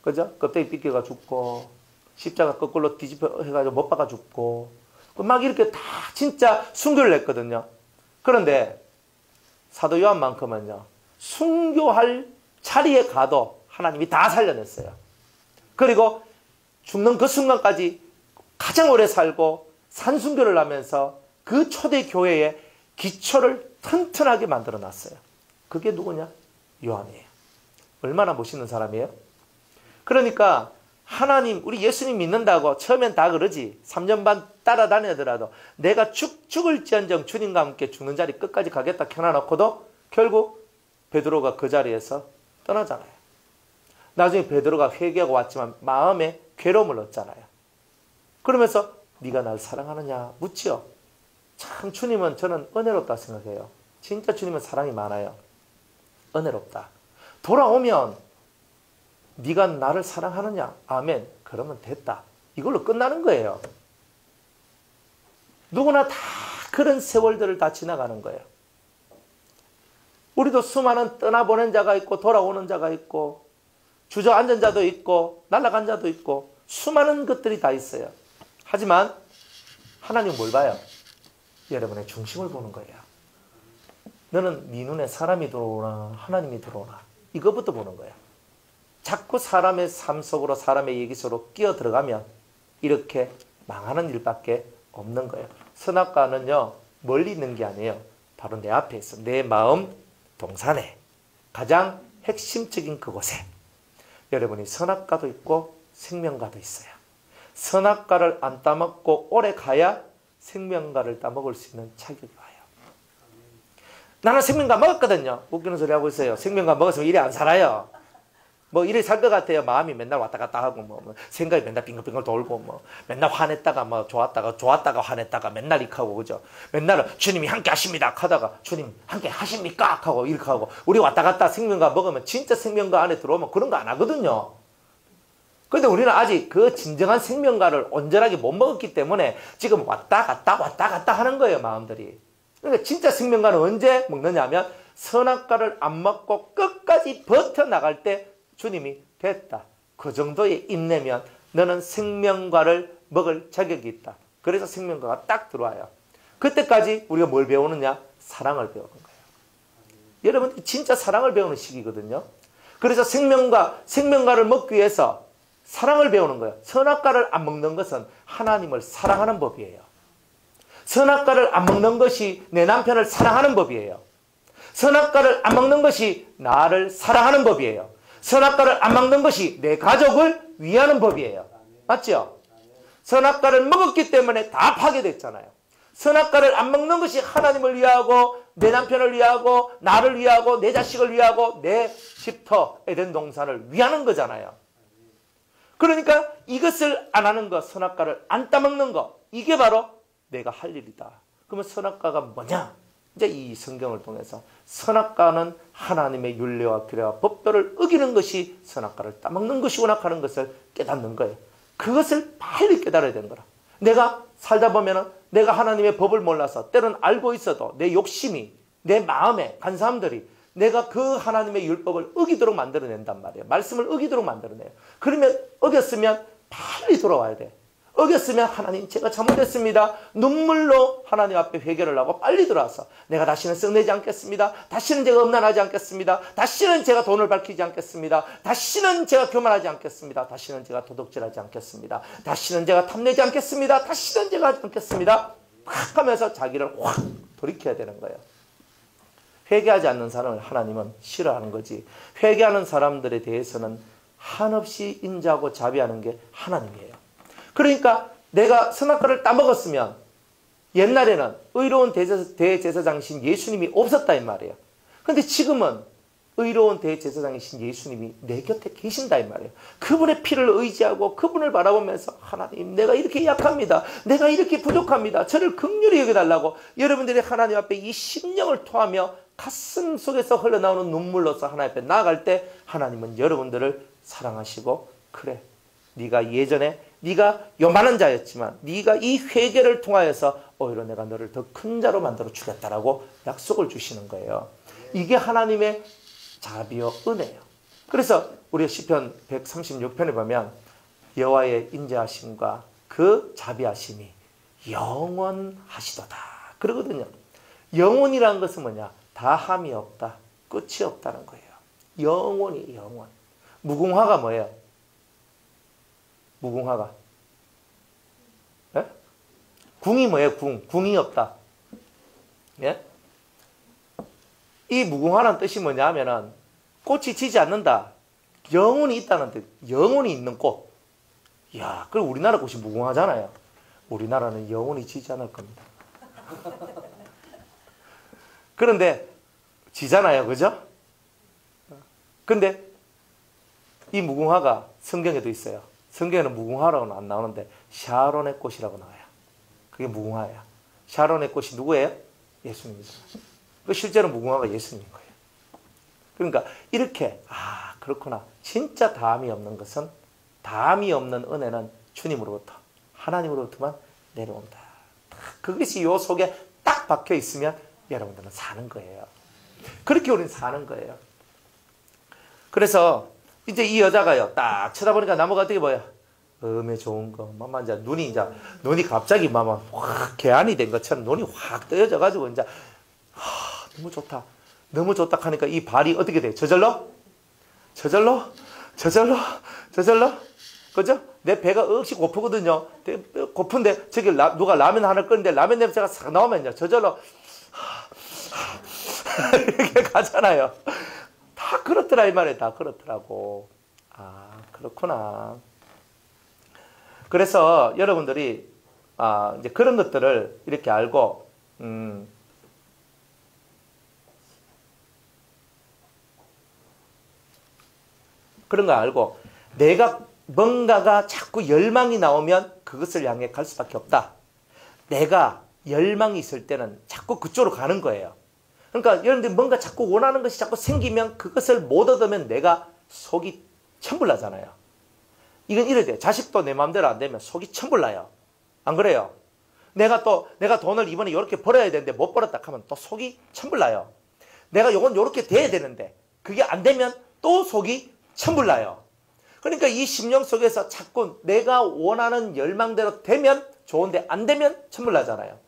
그죠? 껍데기 삐껴가 죽고, 십자가 거꾸로 뒤집어 해가지고 못 박아 죽고, 막 이렇게 다 진짜 순교를 했거든요. 그런데 사도 요한만큼은요, 순교할 자리에 가도 하나님이 다 살려냈어요. 그리고 죽는 그 순간까지 가장 오래 살고 산순교를 하면서 그 초대 교회의 기초를 튼튼하게 만들어 놨어요. 그게 누구냐? 요한이에요. 얼마나 멋있는 사람이에요? 그러니까 하나님, 우리 예수님 믿는다고 처음엔 다 그러지. 3년 반 따라다니더라도 내가 죽을지언정 주님과 함께 죽는 자리 끝까지 가겠다 켜놔놓고도 결국 베드로가 그 자리에서 떠나잖아요. 나중에 베드로가 회개하고 왔지만 마음에 괴로움을 얻잖아요. 그러면서 네가 날 사랑하느냐 묻지요. 참 주님은 저는 은혜롭다 생각해요. 진짜 주님은 사랑이 많아요. 은혜롭다. 돌아오면 네가 나를 사랑하느냐? 아멘. 그러면 됐다. 이걸로 끝나는 거예요. 누구나 다 그런 세월들을 다 지나가는 거예요. 우리도 수많은 떠나보낸 자가 있고 돌아오는 자가 있고 주저앉은 자도 있고 날아간 자도 있고 수많은 것들이 다 있어요. 하지만 하나님은 뭘 봐요? 여러분의 중심을 보는 거예요. 너는 네 눈에 사람이 들어오나 하나님이 들어오나 이것부터 보는 거예요. 자꾸 사람의 삶 속으로 사람의 얘기 속으로 끼어 들어가면 이렇게 망하는 일밖에 없는 거예요. 선악과는요, 멀리 있는 게 아니에요. 바로 내 앞에 있어. 내 마음 동산에 가장 핵심적인 그곳에 여러분이 선악과도 있고 생명과도 있어요. 선악과를 안 따먹고 오래 가야 생명과를 따먹을 수 있는 자격이 와요. 나는 생명과 먹었거든요. 웃기는 소리 하고 있어요. 생명과 먹었으면 이래 안 살아요. 뭐 이래 살 것 같아요. 마음이 맨날 왔다 갔다 하고 뭐 생각이 맨날 빙글빙글 돌고 뭐 맨날 화냈다가 뭐 좋았다가 화냈다가 맨날 이렇게 하고 그죠. 맨날 주님이 함께 하십니다 하다가 주님 함께 하십니까 하고 이렇게 하고 우리 왔다 갔다 생명과 먹으면 진짜 생명과 안에 들어오면 그런 거 안 하거든요. 그런데 우리는 아직 그 진정한 생명과를 온전하게 못 먹었기 때문에 지금 왔다 갔다 하는 거예요. 마음들이. 그러니까 진짜 생명과는 언제 먹느냐 하면 선악과를 안 먹고 끝까지 버텨나갈 때 주님이 됐다. 그 정도의 인내면 너는 생명과를 먹을 자격이 있다. 그래서 생명과가 딱 들어와요. 그때까지 우리가 뭘 배우느냐? 사랑을 배우는 거예요. 여러분 진짜 사랑을 배우는 시기거든요. 그래서 생명과를 먹기 위해서 사랑을 배우는 거예요. 선악과를 안 먹는 것은 하나님을 사랑하는 법이에요. 선악과를 안 먹는 것이 내 남편을 사랑하는 법이에요. 선악과를 안 먹는 것이 나를 사랑하는 법이에요. 선악과를 안 먹는 것이 내 가족을 위하는 법이에요. 맞죠? 선악과를 먹었기 때문에 다 파괴됐잖아요. 선악과를 안 먹는 것이 하나님을 위하고 내 남편을 위하고 나를 위하고 내 자식을 위하고 내 집터 에덴 동산을 위하는 거잖아요. 그러니까 이것을 안 하는 것, 선악과를 안 따먹는 것, 이게 바로 내가 할 일이다. 그러면 선악과가 뭐냐? 이제 이 성경을 통해서 선악과는 하나님의 율례와 규례와 법도를 어기는 것이 선악과를 따먹는 것이구나 하는 것을 깨닫는 거예요. 그것을 빨리 깨달아야 되는 거라. 내가 살다 보면은 내가 하나님의 법을 몰라서 때로는 알고 있어도 내 욕심이 내 마음에 간 사람들이 내가 그 하나님의 율법을 어기도록 만들어낸단 말이에요. 말씀을 어기도록 만들어내요. 그러면 어겼으면 빨리 돌아와야 돼. 어겼으면 하나님 제가 잘못했습니다. 눈물로 하나님 앞에 회개를 하고 빨리 들어와서 내가 다시는 썩내지 않겠습니다. 다시는 제가 음란하지 않겠습니다. 다시는 제가 돈을 밝히지 않겠습니다. 다시는 제가 교만하지 않겠습니다. 다시는 제가 도둑질하지 않겠습니다. 다시는 제가 탐내지 않겠습니다. 다시는 제가 하지 않겠습니다. 확 하면서 자기를 확 돌이켜야 되는 거예요. 회개하지 않는 사람을 하나님은 싫어하는 거지. 회개하는 사람들에 대해서는 한없이 인자하고 자비하는 게 하나님이에요. 그러니까 내가 선악과를 따먹었으면 옛날에는 의로운 대제사장이신 예수님이 없었다 이 말이에요. 그런데 지금은 의로운 대제사장이신 예수님이 내 곁에 계신다 이 말이에요. 그분의 피를 의지하고 그분을 바라보면서 하나님 내가 이렇게 약합니다. 내가 이렇게 부족합니다. 저를 긍휼히 여겨달라고 여러분들이 하나님 앞에 이 심령을 토하며 가슴 속에서 흘러나오는 눈물로서 하나님 앞에 나아갈 때 하나님은 여러분들을 사랑하시고 그래 네가 예전에 네가 요만한 자였지만 네가 이 회개를 통하여서 오히려 내가 너를 더 큰 자로 만들어 주겠다라고 약속을 주시는 거예요. 이게 하나님의 자비와 은혜예요. 그래서 우리 시편 136편에 보면 여호와의 인자하심과 그 자비하심이 영원하시도다 그러거든요. 영원이라는 것은 뭐냐? 다함이 없다. 끝이 없다는 거예요. 영원히 영원. 무궁화가 뭐예요? 무궁화가. 예? 궁이 뭐예요? 궁이 없다. 예? 이 무궁화라는 뜻이 뭐냐 하면은 꽃이 지지 않는다. 영원히 있다는 뜻. 영원히 있는 꽃. 이야, 그럼 우리나라 꽃이 무궁화잖아요. 우리나라는 영원히 지지 않을 겁니다. 그런데 지잖아요. 그죠? 근데 이 무궁화가 성경에도 있어요. 성경에는 무궁화라고는 안 나오는데 샤론의 꽃이라고 나와요. 그게 무궁화예요. 샤론의 꽃이 누구예요? 예수님이잖아요. 그 실제로 무궁화가 예수님인 거예요. 그러니까 이렇게 그렇구나. 진짜 다함이 없는 것은 다함이 없는 은혜는 주님으로부터 하나님으로부터만 내려온다. 그것이 요 속에 딱 박혀 있으면 여러분들은 사는 거예요. 그렇게 우리는 사는 거예요. 그래서 이제 이 여자가요, 딱 쳐다보니까 나무가 어떻게 보여? 음에 좋은 거, 이제 눈이 갑자기 확 개안이 된 것처럼 눈이 확 뜨여져가지고 이제 너무 좋다, 너무 좋다 하니까 이 발이 어떻게 돼? 저절로 그죠? 내 배가 억시 고프거든요. 고픈데 저기 누가 라면 하나 끓는데 라면 냄새가 싹 나오면요. 저절로 이렇게 가잖아요. 다 그렇더라 이 말이에요. 다 그렇더라고. 아, 그렇구나. 그래서 여러분들이 이제 그런 것들을 이렇게 알고 그런 거 알고 내가 뭔가가 자꾸 열망이 나오면 그것을 향해 갈 수밖에 없다. 내가 열망이 있을 때는 자꾸 그쪽으로 가는 거예요. 그러니까 여러분들이 뭔가 자꾸 원하는 것이 자꾸 생기면 그것을 못 얻으면 내가 속이 천불나잖아요. 이건 이래야 돼요. 자식도 내 마음대로 안 되면 속이 천불나요. 안 그래요? 내가 돈을 이번에 이렇게 벌어야 되는데 못 벌었다 하면 또 속이 천불나요. 내가 요건 요렇게 돼야 되는데 그게 안 되면 또 속이 천불나요. 그러니까 이 심령 속에서 자꾸 내가 원하는 열망대로 되면 좋은데 안 되면 천불나잖아요.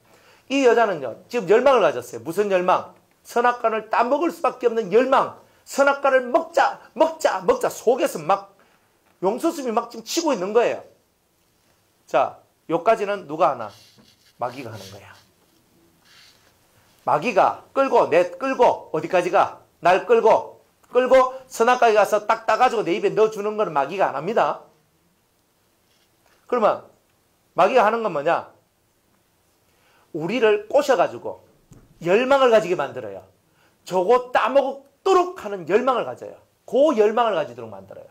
이 여자는요, 지금 열망을 가졌어요. 무슨 열망? 선악과를 따먹을 수밖에 없는 열망. 선악과를 먹자 속에서 막 용솟음이 막 지금 치고 있는 거예요. 자, 요까지는 누가 하나? 마귀가 하는 거야. 마귀가 끌고 어디까지 가? 날 끌고 선악과에 가서 딱 따가지고 내 입에 넣어주는 거는 마귀가 안 합니다. 그러면 마귀가 하는 건 뭐냐? 우리를 꼬셔가지고 열망을 가지게 만들어요. 저거 따먹도록 하는 열망을 가져요. 그 열망을 가지도록 만들어요.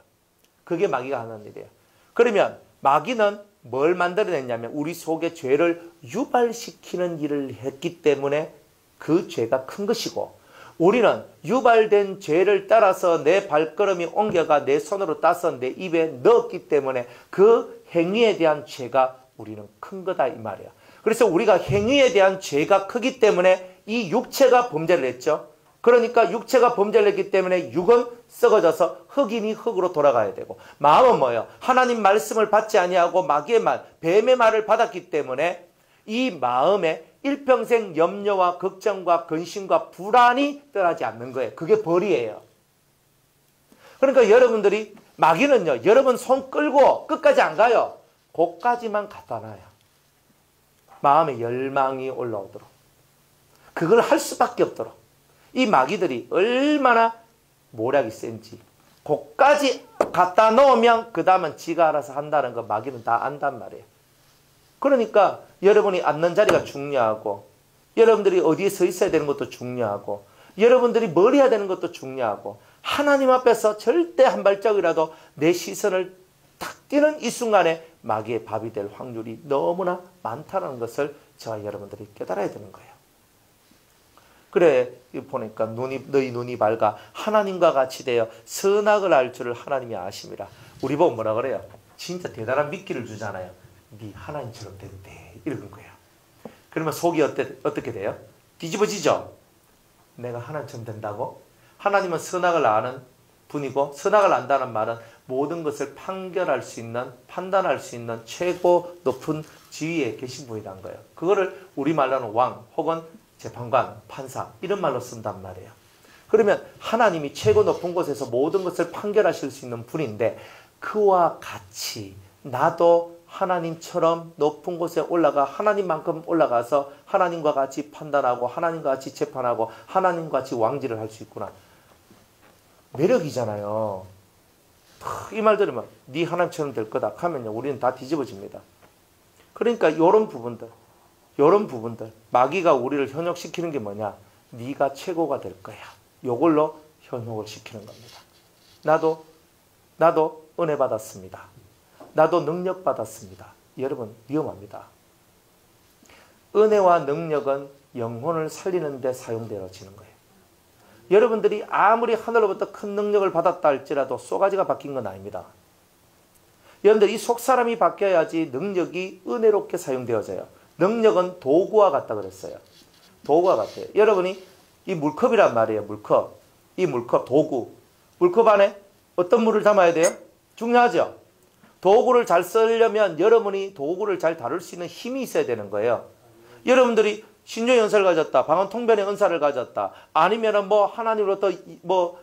그게 마귀가 하는 일이에요. 그러면 마귀는 뭘 만들어냈냐면 우리 속에 죄를 유발시키는 일을 했기 때문에 그 죄가 큰 것이고, 우리는 유발된 죄를 따라서 내 발걸음이 옮겨가 내 손으로 따서 내 입에 넣었기 때문에 그 행위에 대한 죄가 우리는 큰 거다 이 말이야. 그래서 우리가 행위에 대한 죄가 크기 때문에 이 육체가 범죄를 했죠. 그러니까 육체가 범죄를 했기 때문에 육은 썩어져서 흙이니 흙으로 돌아가야 되고, 마음은 뭐예요? 하나님 말씀을 받지 아니하고 마귀의 말, 뱀의 말을 받았기 때문에 이 마음에 일평생 염려와 걱정과 근심과 불안이 떠나지 않는 거예요. 그게 벌이에요. 그러니까 여러분들이 마귀는요, 여러분 손 끌고 끝까지 안 가요. 거기까지만 갖다 놔요. 마음에 열망이 올라오도록. 그걸 할 수밖에 없도록. 이 마귀들이 얼마나 모략이 센지 거기까지 갖다 놓으면 그 다음은 지가 알아서 한다는 거 마귀는 다 안단 말이에요. 그러니까 여러분이 앉는 자리가 중요하고, 여러분들이 어디에 서 있어야 되는 것도 중요하고, 여러분들이 뭘 해야 되는 것도 중요하고, 하나님 앞에서 절대 한 발짝이라도 내 시선을 탁 띄는 이 순간에 마귀의 밥이 될 확률이 너무나 많다는 것을 저와 여러분들이 깨달아야 되는 거예요. 그래 보니까 너희 눈이 밝아 하나님과 같이 되어 선악을 알 줄을 하나님이 아심이라. 우리 보고 뭐라 그래요? 진짜 대단한 미끼를 주잖아요. 네 하나님처럼 된대 이러는 거예요. 그러면 속이 어떻게 돼요? 뒤집어지죠. 내가 하나님처럼 된다고? 하나님은 선악을 아는 분이고, 선악을 안다는 말은 모든 것을 판결할 수 있는, 판단할 수 있는 최고 높은 지위에 계신 분이란 거예요. 그거를 우리말로는 왕 혹은 재판관, 판사 이런 말로 쓴단 말이에요. 그러면 하나님이 최고 높은 곳에서 모든 것을 판결하실 수 있는 분인데, 그와 같이 나도 하나님처럼 높은 곳에 올라가 하나님만큼 올라가서 하나님과 같이 판단하고 하나님과 같이 재판하고 하나님과 같이 왕지를 할 수 있구나. 매력이잖아요. 이 말 들으면 네 하나님처럼 될 거다 하면요, 우리는 다 뒤집어집니다. 그러니까 이런 부분들 마귀가 우리를 현혹시키는 게 뭐냐? 네가 최고가 될 거야. 이걸로 현혹을 시키는 겁니다. 나도 은혜 받았습니다. 나도 능력 받았습니다. 여러분 위험합니다. 은혜와 능력은 영혼을 살리는 데 사용되어지는 거예요. 여러분들이 아무리 하늘로부터 큰 능력을 받았다 할지라도 쏘가지가 바뀐 건 아닙니다. 여러분들 이 속사람이 바뀌어야지 능력이 은혜롭게 사용되어져요. 능력은 도구와 같다 그랬어요. 도구와 같아요. 여러분이 이 물컵이란 말이에요. 물컵. 이 물컵 도구. 물컵 안에 어떤 물을 담아야 돼요? 중요하죠. 도구를 잘 쓰려면 여러분이 도구를 잘 다룰 수 있는 힘이 있어야 되는 거예요. 여러분들이 신조의 연설을 가졌다, 방언통변의 은사를 가졌다, 아니면은 하나님으로부터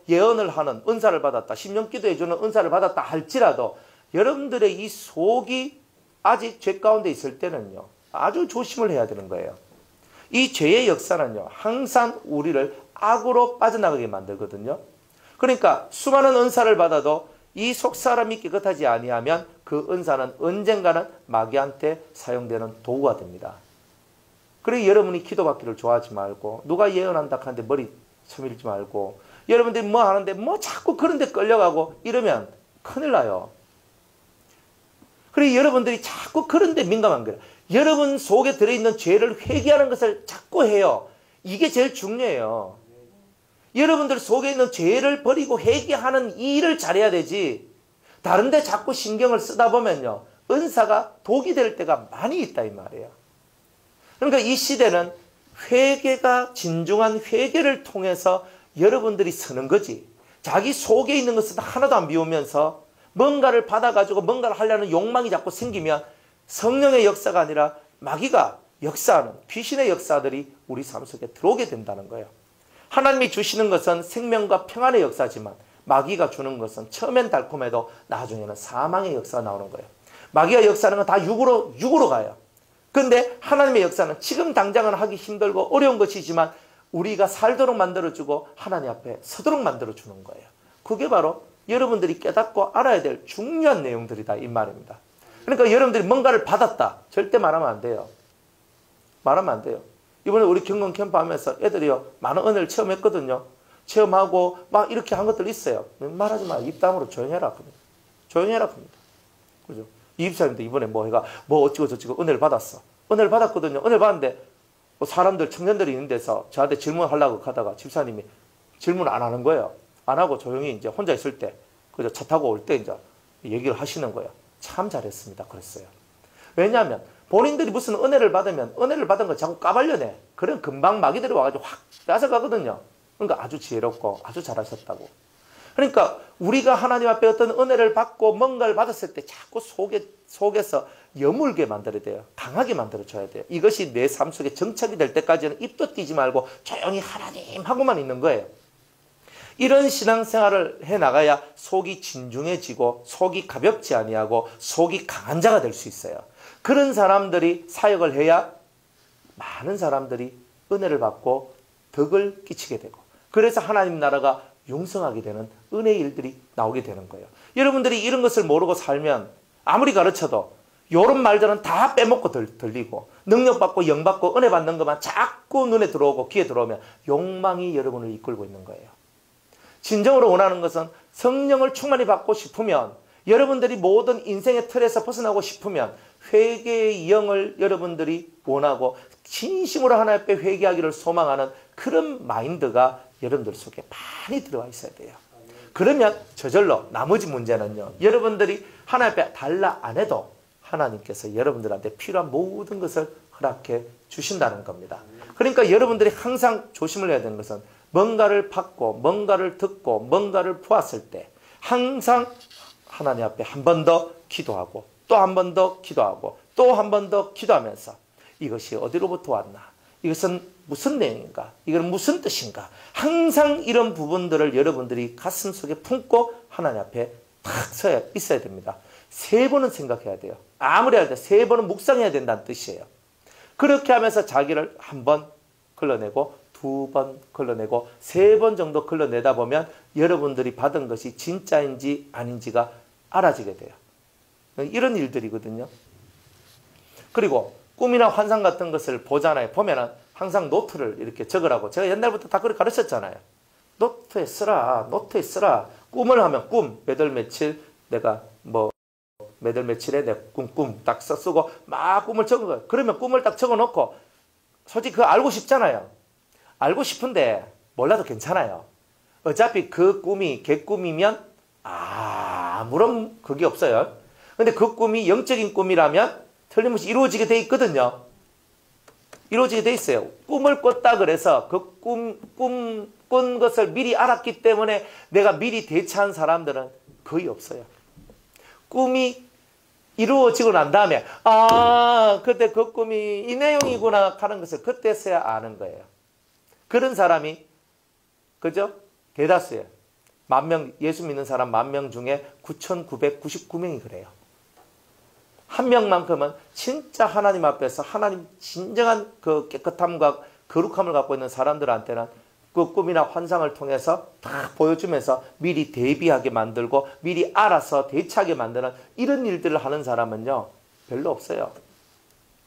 예언을 하는 은사를 받았다, 심령기도해주는 은사를 받았다 할지라도 여러분들의 이 속이 아직 죄 가운데 있을 때는요, 아주 조심을 해야 되는 거예요. 이 죄의 역사는요, 항상 우리를 악으로 빠져나가게 만들거든요. 그러니까 수많은 은사를 받아도 이 속사람이 깨끗하지 아니하면 그 은사는 언젠가는 마귀한테 사용되는 도구가 됩니다. 그러니 여러분이 기도받기를 좋아하지 말고, 누가 예언한다 하는데 머리 쳐밀지 말고, 여러분들이 뭐 하는데 뭐 자꾸 그런 데 끌려가고 이러면 큰일 나요. 그리고 여러분들이 자꾸 그런 데 민감한 거예요. 여러분 속에 들어있는 죄를 회개하는 것을 자꾸 해요. 이게 제일 중요해요. 여러분들 속에 있는 죄를 버리고 회개하는 이 일을 잘해야 되지, 다른 데 자꾸 신경을 쓰다 보면요, 은사가 독이 될 때가 많이 있다 이 말이에요. 그러니까 이 시대는 회개가, 진중한 회개를 통해서 여러분들이 서는 거지, 자기 속에 있는 것은 하나도 안 비우면서 뭔가를 받아가지고 뭔가를 하려는 욕망이 자꾸 생기면 성령의 역사가 아니라 마귀가 역사하는 귀신의 역사들이 우리 삶 속에 들어오게 된다는 거예요. 하나님이 주시는 것은 생명과 평안의 역사지만 마귀가 주는 것은 처음엔 달콤해도 나중에는 사망의 역사가 나오는 거예요. 마귀가 역사하는 건 다 육으로 가요. 그런데 하나님의 역사는 지금 당장은 하기 힘들고 어려운 것이지만 우리가 살도록 만들어주고 하나님 앞에 서도록 만들어주는 거예요. 그게 바로 여러분들이 깨닫고 알아야 될 중요한 내용들이다 이 말입니다. 그러니까 여러분들이 뭔가를 받았다, 절대 말하면 안 돼요. 말하면 안 돼요. 이번에 우리 경건 캠프 하면서 애들이요, 많은 은혜를 체험했거든요. 체험하고 막 이렇게 한 것들 있어요. 말하지 마. 입담으로 조용해라. 조용해라. 그죠? 이 집사님도 이번에 뭐 해가 뭐 어찌고 저찌고 은혜를 받았어. 은혜를 받았거든요. 은혜를 받았는데 뭐 사람들, 청년들이 있는 데서 저한테 질문하려고 하다가 집사님이 질문 안 하는 거예요. 안 하고 조용히 이제 혼자 있을 때, 그죠? 차 타고 올 때 이제 얘기를 하시는 거예요. 참 잘했습니다. 그랬어요. 왜냐하면 본인들이 무슨 은혜를 받으면 은혜를 받은 거 자꾸 까발려내. 그럼 금방 마귀들이 와가지고 확 뺏어가거든요. 그러니까 아주 지혜롭고 아주 잘하셨다고. 그러니까 우리가 하나님 앞에 어떤 은혜를 받고 뭔가를 받았을 때 자꾸 속에서 여물게 만들어야 돼요. 강하게 만들어줘야 돼요. 이것이 내 삶 속에 정착이 될 때까지는 입도 띄지 말고 조용히 하나님 하고만 있는 거예요. 이런 신앙생활을 해나가야 속이 진중해지고 속이 가볍지 아니하고 속이 강한 자가 될 수 있어요. 그런 사람들이 사역을 해야 많은 사람들이 은혜를 받고 덕을 끼치게 되고, 그래서 하나님 나라가 용성하게 되는 은혜의 일들이 나오게 되는 거예요. 여러분들이 이런 것을 모르고 살면 아무리 가르쳐도 이런 말들은 다 빼먹고 들리고, 능력받고 영받고 은혜 받는 것만 자꾸 눈에 들어오고 귀에 들어오면 욕망이 여러분을 이끌고 있는 거예요. 진정으로 원하는 것은 성령을 충만히 받고 싶으면, 여러분들이 모든 인생의 틀에서 벗어나고 싶으면 회개의 영을 여러분들이 원하고 진심으로 하나님 앞에 회개하기를 소망하는 그런 마인드가 여러분들 속에 많이 들어와 있어야 돼요. 그러면 저절로 나머지 문제는요, 여러분들이 하나님 앞에 달라 안 해도 하나님께서 여러분들한테 필요한 모든 것을 허락해 주신다는 겁니다. 그러니까 여러분들이 항상 조심을 해야 되는 것은 뭔가를 받고 뭔가를 듣고 뭔가를 보았을 때 항상 하나님 앞에 한 번 더 기도하고 또 한 번 더 기도하고 또 한 번 더 기도하면서 이것이 어디로부터 왔나? 이것은 무슨 내용인가? 이건 무슨 뜻인가? 항상 이런 부분들을 여러분들이 가슴 속에 품고 하나님 앞에 탁 서 있어야 됩니다. 3번은 생각해야 돼요. 아무리 할 때 3번은 묵상해야 된다는 뜻이에요. 그렇게 하면서 자기를 한 번 걸러내고 2번 걸러내고 3번 정도 걸러내다 보면 여러분들이 받은 것이 진짜인지 아닌지가 알아지게 돼요. 이런 일들이거든요. 그리고 꿈이나 환상 같은 것을 보잖아요. 보면은 항상 노트를 이렇게 적으라고 제가 옛날부터 다 그렇게 가르쳤잖아요. 노트에 쓰라. 노트에 쓰라. 꿈을 하면 꿈, 몇 월 며칠 내가 뭐 몇 월 며칠에 내 꿈 딱 쓰고 막 꿈을 적은 거예요. 그러면 꿈을 딱 적어놓고 솔직히 그거 알고 싶잖아요. 알고 싶은데 몰라도 괜찮아요. 어차피 그 꿈이 개꿈이면 아무런 그게 없어요. 근데 그 꿈이 영적인 꿈이라면 틀림없이 이루어지게 돼 있거든요. 이루어지게 돼 있어요. 꿈을 꿨다 그래서 그 꾼 것을 미리 알았기 때문에 내가 미리 대처한 사람들은 거의 없어요. 꿈이 이루어지고 난 다음에 그때 그 꿈이 이 내용이구나 하는 것을 그때서야 아는 거예요. 그런 사람이 그죠? 대다수예요. 예수 믿는 사람 10,000명 중에 9,999명이 그래요. 한 명만큼은 진짜 하나님 앞에서 하나님 진정한 그 깨끗함과 거룩함을 갖고 있는 사람들한테는 그 꿈이나 환상을 통해서 다 보여주면서 미리 대비하게 만들고 미리 알아서 대처하게 만드는 이런 일들을 하는 사람은요, 별로 없어요.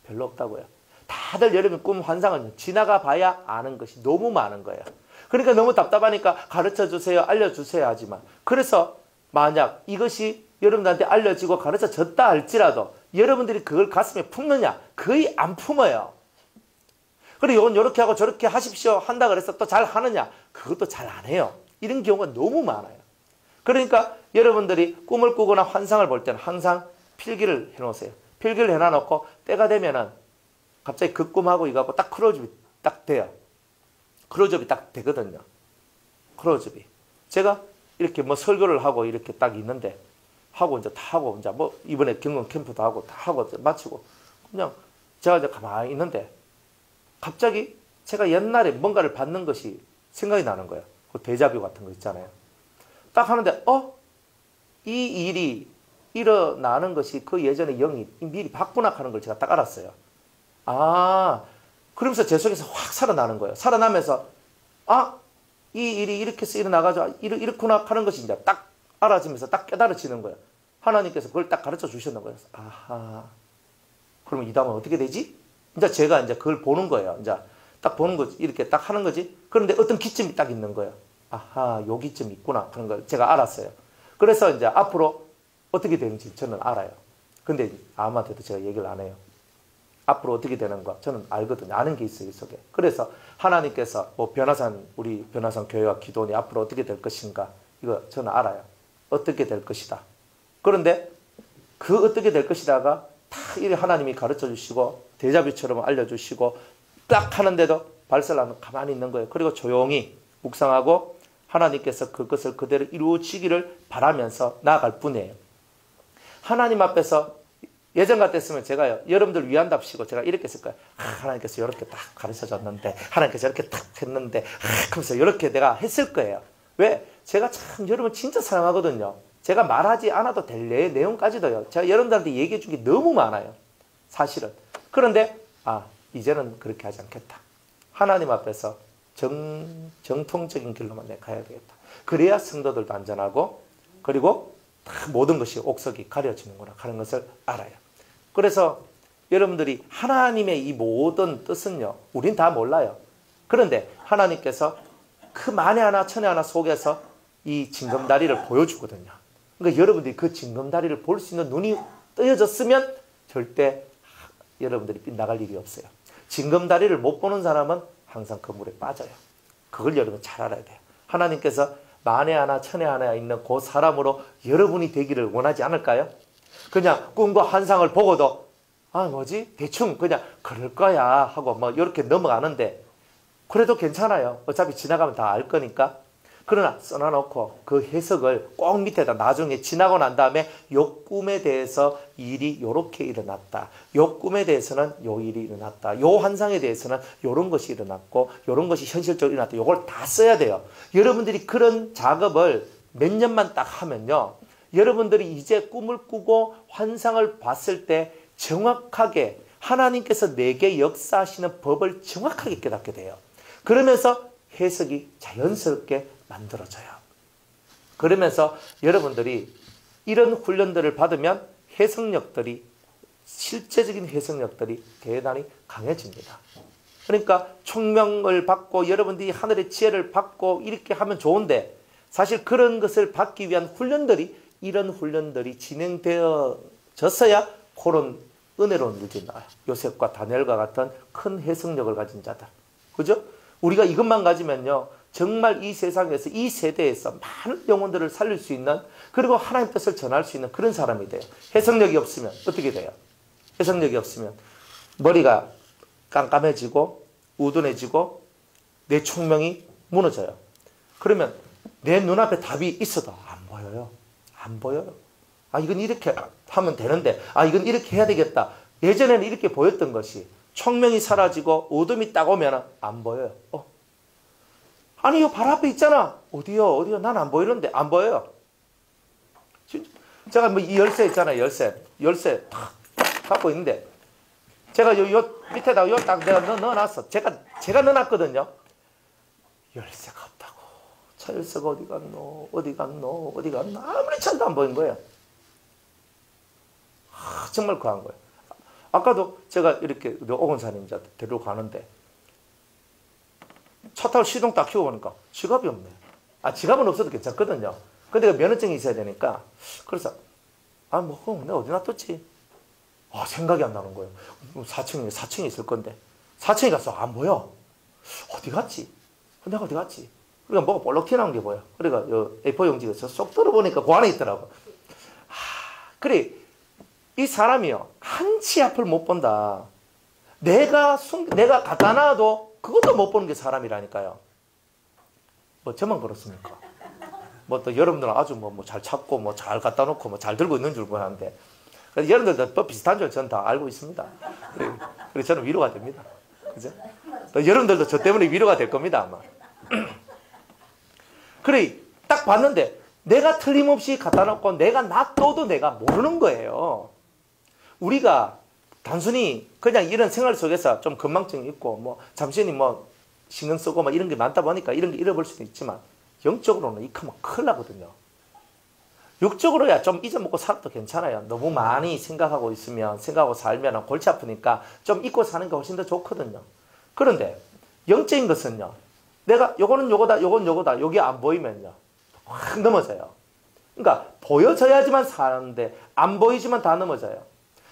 별로 없다고요. 다들 여러분 꿈 환상은 지나가 봐야 아는 것이 너무 많은 거예요. 그러니까 너무 답답하니까 가르쳐 주세요, 알려주세요 하지만, 그래서 만약 이것이 여러분들한테 알려지고 가르쳐졌다 할지라도 여러분들이 그걸 가슴에 품느냐? 거의 안 품어요. 그리고 이건 이렇게 하고 저렇게 하십시오 한다 그래서 또 잘 하느냐? 그것도 잘 안 해요. 이런 경우가 너무 많아요. 그러니까 여러분들이 꿈을 꾸거나 환상을 볼 때는 항상 필기를 해놓으세요. 필기를 해놔놓고 때가 되면은 갑자기 그 꿈하고 이거하고 딱 크로즈업이 딱 돼요. 크로즈업이 딱 되거든요. 크로즈업이. 제가 이렇게 뭐 설교를 하고 이렇게 딱 있는데 하고 이제 다 하고 이제 뭐 이번에 경건 캠프도 하고 다 하고 마치고 그냥 제가 이제 가만히 있는데 갑자기 제가 옛날에 뭔가를 받는 것이 생각이 나는 거예요. 그 데자뷰 같은 거 있잖아요. 딱 하는데 이 일이 일어나는 것이 그 예전에 영이 미리 봤구나 하는 걸 제가 딱 알았어요. 그러면서 제 속에서 확 살아나는 거예요. 살아나면서 이 일이 이렇게 해서 일어나가지고 이렇구나 하는 것이 이제 딱 알아지면서 딱 깨달아지는 거예요. 하나님께서 그걸 딱 가르쳐 주셨는 거예요. 그러면 이 다음은 어떻게 되지? 이제 제가 이제 그걸 보는 거예요. 이제 딱 보는 거지. 이렇게 딱 하는 거지. 그런데 어떤 기점이 딱 있는 거예요. 요 기점이 있구나 하는 걸 제가 알았어요. 그래서 이제 앞으로 어떻게 되는지 저는 알아요. 근데 아무한테도 제가 얘기를 안 해요. 앞으로 어떻게 되는가 저는 알거든요. 아는 게 있어요, 이 속에. 그래서 하나님께서 뭐 우리 변화산 교회와 기도원이 앞으로 어떻게 될 것인가 이거 저는 알아요. 어떻게 될 것이다. 그런데 그 어떻게 될 것이다가 다 이렇게 하나님이 가르쳐 주시고 데자뷰처럼 알려주시고 딱 하는데도 발설을 하면 가만히 있는 거예요. 그리고 조용히 묵상하고 하나님께서 그것을 그대로 이루어지기를 바라면서 나아갈 뿐이에요. 하나님 앞에서 예전 같았으면 제가요, 여러분들 위한답시고 제가 이렇게 했을 거예요. 하나님께서 이렇게 딱 가르쳐 줬는데, 하나님께서 이렇게 딱 했는데, 하면서 이렇게 내가 했을 거예요. 왜? 제가 참 여러분 진짜 사랑하거든요. 제가 말하지 않아도 될 내용까지도요. 제가 여러분들한테 얘기해 준 게 너무 많아요. 사실은. 그런데, 이제는 그렇게 하지 않겠다. 하나님 앞에서 정통적인 길로만 내가 가야 되겠다. 그래야 성도들도 안전하고, 그리고 다 모든 것이 옥석이 가려지는구나 하는 것을 알아요. 그래서 여러분들이 하나님의 이 모든 뜻은요, 우린 다 몰라요. 그런데 하나님께서 그 만에 하나 천에 하나 속에서 이 징검다리를 보여주거든요. 그러니까 여러분들이 그 징검다리를 볼 수 있는 눈이 뜨여졌으면 절대 여러분들이 빗나갈 일이 없어요. 징검다리를 못 보는 사람은 항상 그 물에 빠져요. 그걸 여러분 잘 알아야 돼요. 하나님께서 만에 하나 천에 하나 있는 그 사람으로 여러분이 되기를 원하지 않을까요? 그냥 꿈과 환상을 보고도 대충 그냥 그럴 거야 하고 뭐 이렇게 넘어가는데 그래도 괜찮아요. 어차피 지나가면 다 알 거니까. 그러나 써놔놓고 그 해석을 꼭 밑에다 나중에 지나고 난 다음에 요 꿈에 대해서 일이 요렇게 일어났다. 요 꿈에 대해서는 요 일이 일어났다. 요 환상에 대해서는 요런 것이 일어났고 요런 것이 현실적으로 일어났다. 요걸 다 써야 돼요. 여러분들이 그런 작업을 몇 년만 딱 하면요. 여러분들이 이제 꿈을 꾸고 환상을 봤을 때 정확하게 하나님께서 내게 역사하시는 법을 정확하게 깨닫게 돼요. 그러면서 해석이 자연스럽게 만들어져요. 그러면서 여러분들이 이런 훈련들을 받으면 해석력들이, 실제적인 해석력들이 대단히 강해집니다. 그러니까 총명을 받고 여러분들이 하늘의 지혜를 받고 이렇게 하면 좋은데 사실 그런 것을 받기 위한 훈련들이, 이런 훈련들이 진행되어졌어야 그런 은혜로운 일들이 나와요. 요셉과 다니엘과 같은 큰 해석력을 가진 자들. 그죠? 우리가 이것만 가지면요. 정말 이 세상에서, 이 세대에서 많은 영혼들을 살릴 수 있는, 그리고 하나님 뜻을 전할 수 있는 그런 사람이 돼요. 해석력이 없으면 어떻게 돼요? 해석력이 없으면 머리가 깜깜해지고 우둔해지고 내 총명이 무너져요. 그러면 내 눈앞에 답이 있어도 안 보여요. 안 보여요. 이건 이렇게 하면 되는데, 이건 이렇게 해야 되겠다. 예전에는 이렇게 보였던 것이 총명이 사라지고 어둠이 딱 오면 안 보여요. 아니, 요 바로 앞에 있잖아. 어디요? 어디요? 난 안 보이는데. 안 보여요. 제가 뭐 이 열쇠 있잖아요. 열쇠 탁 갖고 있는데, 제가 요 밑에다가 요 딱 내가 넣어놨어. 제가 넣어놨거든요. 열쇠가 없다고. 차 열쇠가 어디 갔노? 어디 갔노? 어디 갔노? 아무리 찾아도 안 보인 거예요. 정말 그한 거예요. 아까도 제가 이렇게 오건사님 데리러 가는데, 차 타고 시동 딱 켜고 보니까 지갑이 없네. 지갑은 없어도 괜찮거든요. 근데 면허증이 있어야 되니까. 그래서, 내가 어디 놔뒀지? 생각이 안 나는 거예요. 4층에 있을 건데. 4층에 갔어. 안 보여. 어디 갔지? 내가 어디 갔지? 그러니까 뭐가 볼록 튀어나온 게 보여. 그러니까 A4 용지가 쏙 들어보니까 그 안에 있더라고. 그래. 이 사람이요. 한치 앞을 못 본다. 내가 갖다 놔도 그것도 못 보는 게 사람이라니까요. 뭐 저만 그렇습니까? 뭐 또 여러분들은 아주 잘 찾고 잘 갖다 놓고 잘 들고 있는 줄 보는데, 여러분들도 또 비슷한 줄 저는 다 알고 있습니다. 그래서 저는 위로가 됩니다. 그죠? 또 여러분들도 저 때문에 위로가 될 겁니다, 아마. 그래, 딱 봤는데 내가 틀림없이 갖다 놓고 내가 놔둬도 내가 모르는 거예요. 우리가 단순히 그냥 이런 생활 속에서 좀 건망증이 있고 잠시니 신경 쓰고 이런 게 많다 보니까 이런 게 잃어버릴 수도 있지만, 영적으로는 익하면 큰일 나거든요. 육적으로야 좀 잊어먹고 살아도 괜찮아요. 너무 많이 생각하고 살면 골치 아프니까 좀 잊고 사는 게 훨씬 더 좋거든요. 그런데 영적인 것은요, 내가 요거는 요거다, 요건 요거다, 요게 안 보이면요, 확 넘어져요. 그러니까 보여져야지만 사는데 안 보이지만 다 넘어져요.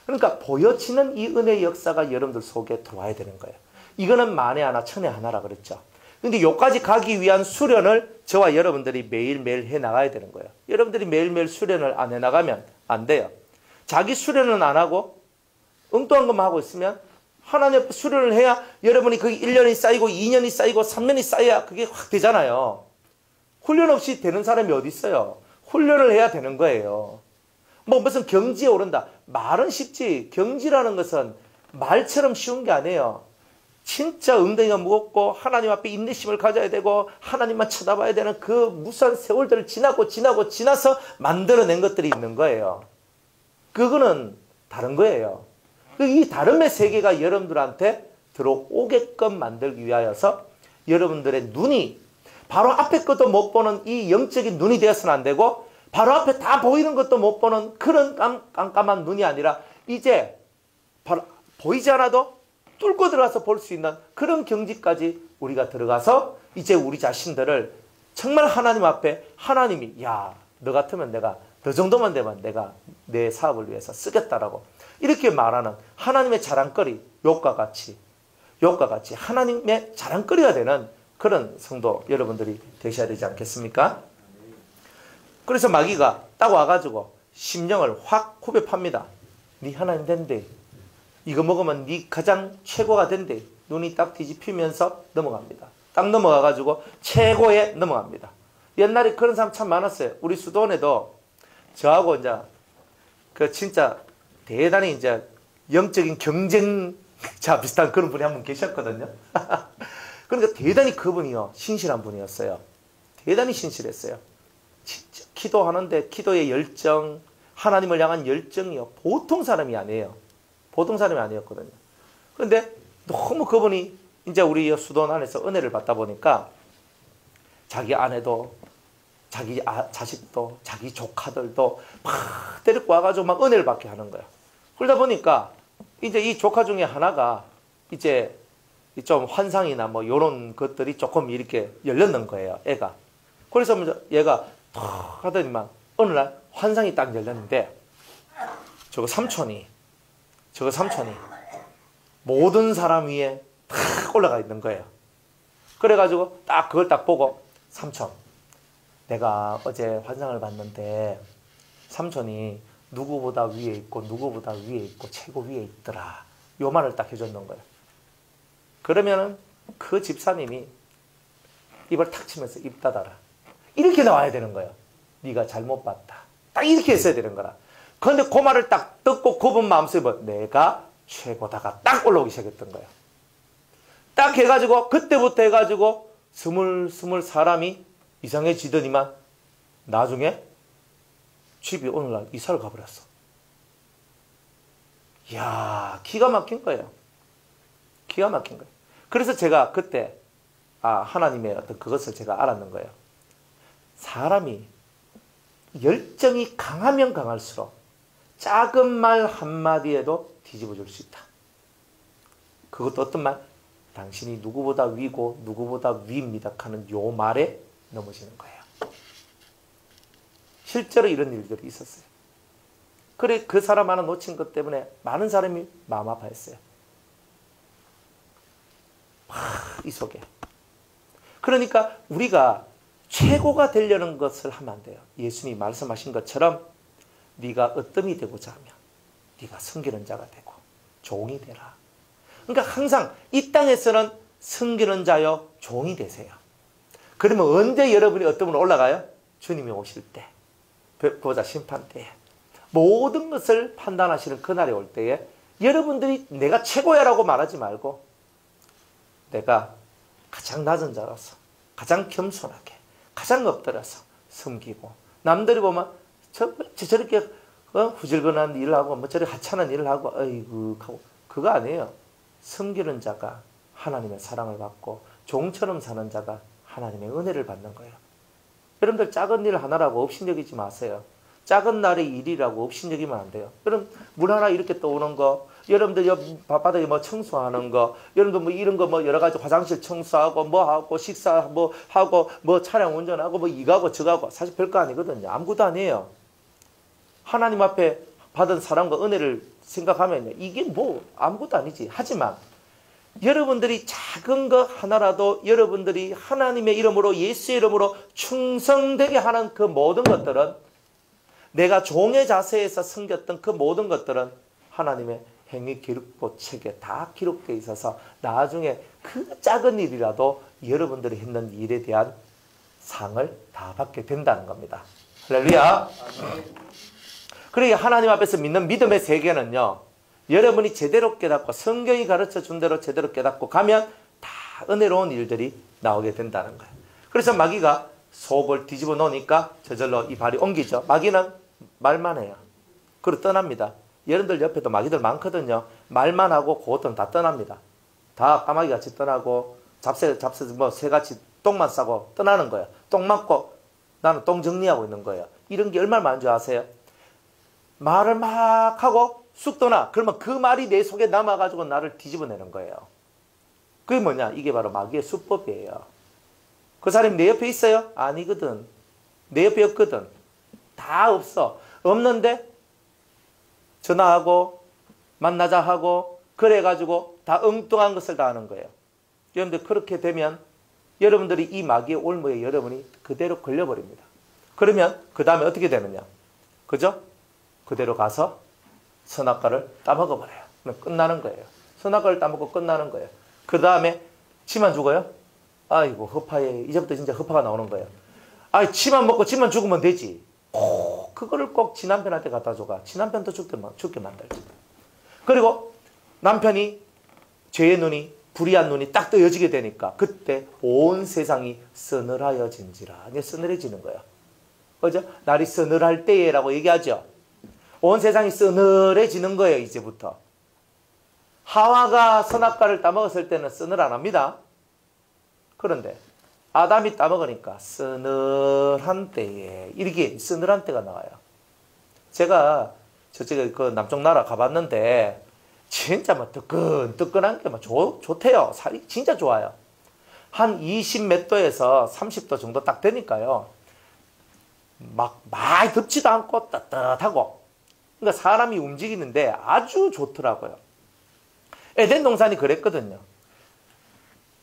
그러니까 보여지는 이 은혜의 역사가 여러분들 속에 들어와야 되는 거예요. 이거는 만에 하나 천에 하나라 그랬죠. 근데 여기까지 가기 위한 수련을 저와 여러분들이 매일매일 해나가야 되는 거예요. 여러분들이 매일매일 수련을 안 해나가면 안 돼요. 자기 수련은 안 하고 엉뚱한 것만 하고 있으면, 하나님 앞에 수련을 해야 여러분이 그게 1년이 쌓이고 2년이 쌓이고 3년이 쌓여야 그게 확 되잖아요. 훈련 없이 되는 사람이 어디 있어요? 훈련을 해야 되는 거예요. 무슨 경지에 오른다. 말은 쉽지. 경지라는 것은 말처럼 쉬운 게 아니에요. 진짜 엉덩이가 무겁고 하나님 앞에 인내심을 가져야 되고 하나님만 쳐다봐야 되는 그 무수한 세월들을 지나서 만들어낸 것들이 있는 거예요. 그거는 다른 거예요. 이 다름의 세계가 여러분들한테 들어오게끔 만들기 위하여서 여러분들의 눈이 바로 앞에 것도 못 보는 이 영적인 눈이 되어서는 안 되고, 바로 앞에 다 보이는 것도 못 보는 그런 깜깜한 눈이 아니라, 이제 바로 보이지 않아도 뚫고 들어가서 볼 수 있는 그런 경지까지 우리가 들어가서 이제 우리 자신들을 정말 하나님 앞에, 하나님이 너 같으면 내가 너 정도만 되면 내가 내 사업을 위해서 쓰겠다라고 이렇게 말하는 하나님의 자랑거리, 욕과 같이 하나님의 자랑거리가 되는 그런 성도 여러분들이 되셔야 되지 않겠습니까? 그래서 마귀가 딱 와가지고 심령을 확 후벼 팝니다. 네 하나님 된대. 이거 먹으면 네 가장 최고가 된대. 눈이 딱 뒤집히면서 넘어갑니다. 딱 넘어가가지고 최고에 넘어갑니다. 옛날에 그런 사람 참 많았어요. 우리 수도원에도 저하고 이제 진짜 대단히 이제 영적인 경쟁자 비슷한 그런 분이 한 분 계셨거든요. 그러니까 대단히 그분이요, 신실한 분이었어요. 대단히 신실했어요. 진짜 기도하는데 기도의 열정, 하나님을 향한 열정이요, 보통 사람이 아니에요. 보통 사람이 아니었거든요. 그런데 너무 그분이 이제 우리 수도원 안에서 은혜를 받다 보니까 자기 아내도, 자기 자식도, 자기 조카들도 막 데리고 와가지고 막 은혜를 받게 하는 거야. 그러다 보니까 이제 이 조카 중에 하나가 이제 좀 환상이나 요런 것들이 조금 이렇게 열렸는 거예요, 애가. 그래서 얘가 탁 하더니만 어느 날 환상이 딱 열렸는데, 저거 삼촌이 모든 사람 위에 탁 올라가 있는 거예요. 그래가지고 딱 그걸 딱 보고, 삼촌, 내가 어제 환상을 봤는데 삼촌이 누구보다 위에 있고 최고 위에 있더라. 요 말을 딱 해줬는 거예요. 그러면은 그 집사님이 입을 탁 치면서 입 닫아라. 이렇게 나와야 되는 거예요. 네가 잘못 봤다. 딱 이렇게 했어야 되는 거라. 그런데 그 말을 딱 듣고 그분 마음속에 내가 최고다가 딱 올라오기 시작했던 거예요. 딱 해가지고 그때부터 해가지고 스물 사람이 이상해지더니만 나중에 집이 오늘날 이사를 가버렸어. 이야, 기가 막힌 거예요. 기가 막힌 거예요. 그래서 제가 그때 하나님의 어떤 그것을 제가 알았는 거예요. 사람이 열정이 강하면 강할수록 작은 말 한마디에도 뒤집어 줄 수 있다. 그것도 어떤 말? 당신이 누구보다 위고 누구보다 위입니다 하는 요 말에 넘어지는 거예요. 실제로 이런 일들이 있었어요. 그래, 그 사람 하나 놓친 것 때문에 많은 사람이 마음 아파했어요. 이 속에. 그러니까 우리가 최고가 되려는 것을 하면 안 돼요. 예수님이 말씀하신 것처럼 네가 어뜸이 되고자 하면 네가 섬기는 자가 되고 종이 되라. 그러니까 항상 이 땅에서는 섬기는 자요 종이 되세요. 그러면 언제 여러분이 어뜸으로 올라가요? 주님이 오실 때, 보자 심판 때에, 모든 것을 판단하시는 그날이 올 때에 여러분들이 내가 최고야라고 말하지 말고 내가 가장 낮은 자로서 가장 겸손하게 가장 엎드려서 섬기고, 남들이 보면 저렇게 후질근한 일을 하고 뭐 저렇게 하찮은 일을 하고 어이구 하고, 그거 아니에요. 섬기는 자가 하나님의 사랑을 받고 종처럼 사는 자가 하나님의 은혜를 받는 거예요. 여러분들 작은 일 하나라고 업신여기지 마세요. 작은 날의 일이라고 업신여기면 안 돼요. 여러분 물 하나 이렇게 떠오는 거, 여러분들 옆 바닥에 뭐 청소하는 거, 여러분들 뭐 이런 거 뭐 여러 가지 화장실 청소하고 뭐 하고 식사 뭐 하고 뭐 차량 운전하고 뭐 이거하고 저거하고 사실 별거 아니거든요. 아무것도 아니에요. 하나님 앞에 받은 사랑과 은혜를 생각하면 이게 뭐 아무것도 아니지. 하지만 여러분들이 작은 것 하나라도 여러분들이 하나님의 이름으로 예수의 이름으로 충성되게 하는 그 모든 것들은, 내가 종의 자세에서 섬겼던 그 모든 것들은 하나님의 행위 기록부 책에 다 기록되어 있어서 나중에 그 작은 일이라도 여러분들이 했는 일에 대한 상을 다 받게 된다는 겁니다. 할렐루야. 그러니 하나님 앞에서 믿는 믿음의 세계는요, 여러분이 제대로 깨닫고 성경이 가르쳐 준 대로 제대로 깨닫고 가면 다 은혜로운 일들이 나오게 된다는 거예요. 그래서 마귀가 소업을 뒤집어 놓으니까 저절로 이 발이 옮기죠. 마귀는 말만 해요. 그리고 떠납니다. 여러분들 옆에도 마귀들 많거든요. 말만 하고 그것들은 다 떠납니다. 다 까마귀같이 떠나고 잡새 뭐 새같이 똥만 싸고 떠나는 거예요. 똥 맞고 나는 똥 정리하고 있는 거예요. 이런 게 얼마나 많은 줄 아세요? 말을 막 하고 쑥 떠나. 그러면 그 말이 내 속에 남아가지고 나를 뒤집어내는 거예요. 그게 뭐냐? 이게 바로 마귀의 수법이에요. 그 사람이 내 옆에 있어요? 아니거든. 내 옆에 없거든. 다 없어. 없는데 전화하고 만나자 하고 그래가지고 다 엉뚱한 것을 다 하는 거예요. 여러분들 그렇게 되면 여러분들이 이 마귀의 올무에 여러분이 그대로 걸려버립니다. 그러면 그 다음에 어떻게 되느냐? 그죠? 그대로 가서 선악과를 따먹어버려요. 그럼 끝나는 거예요. 선악과를 따먹고 끝나는 거예요. 그 다음에 치만 죽어요? 아이고 허파에 이제부터 진짜 허파가 나오는 거예요. 아이 치만 먹고 치만 죽으면 되지. 그거를 꼭 지 남편한테 갖다 줘가. 지 남편도 죽게 만들지. 그리고 남편이 죄의 눈이, 불의한 눈이 딱 떠여지게 되니까 그때 온 세상이 서늘하여진지라. 이게 서늘해지는 거예요. 그죠? 날이 서늘할 때에라고 얘기하죠. 온 세상이 서늘해지는 거예요. 이제부터. 하와가 선악과를 따먹었을 때는 서늘 안 합니다. 그런데 아담이 따먹으니까 서늘한 때에, 이렇게 서늘한 때가 나와요. 제가 저쪽에 그 남쪽 나라 가봤는데 진짜 막 뜨끈뜨끈한 게 막 좋대요. 살이 진짜 좋아요. 한 20 몇 도에서 30도 정도 딱 되니까요. 막 많이 덥지도 않고 따뜻하고. 그러니까 사람이 움직이는데 아주 좋더라고요. 에덴 동산이 그랬거든요.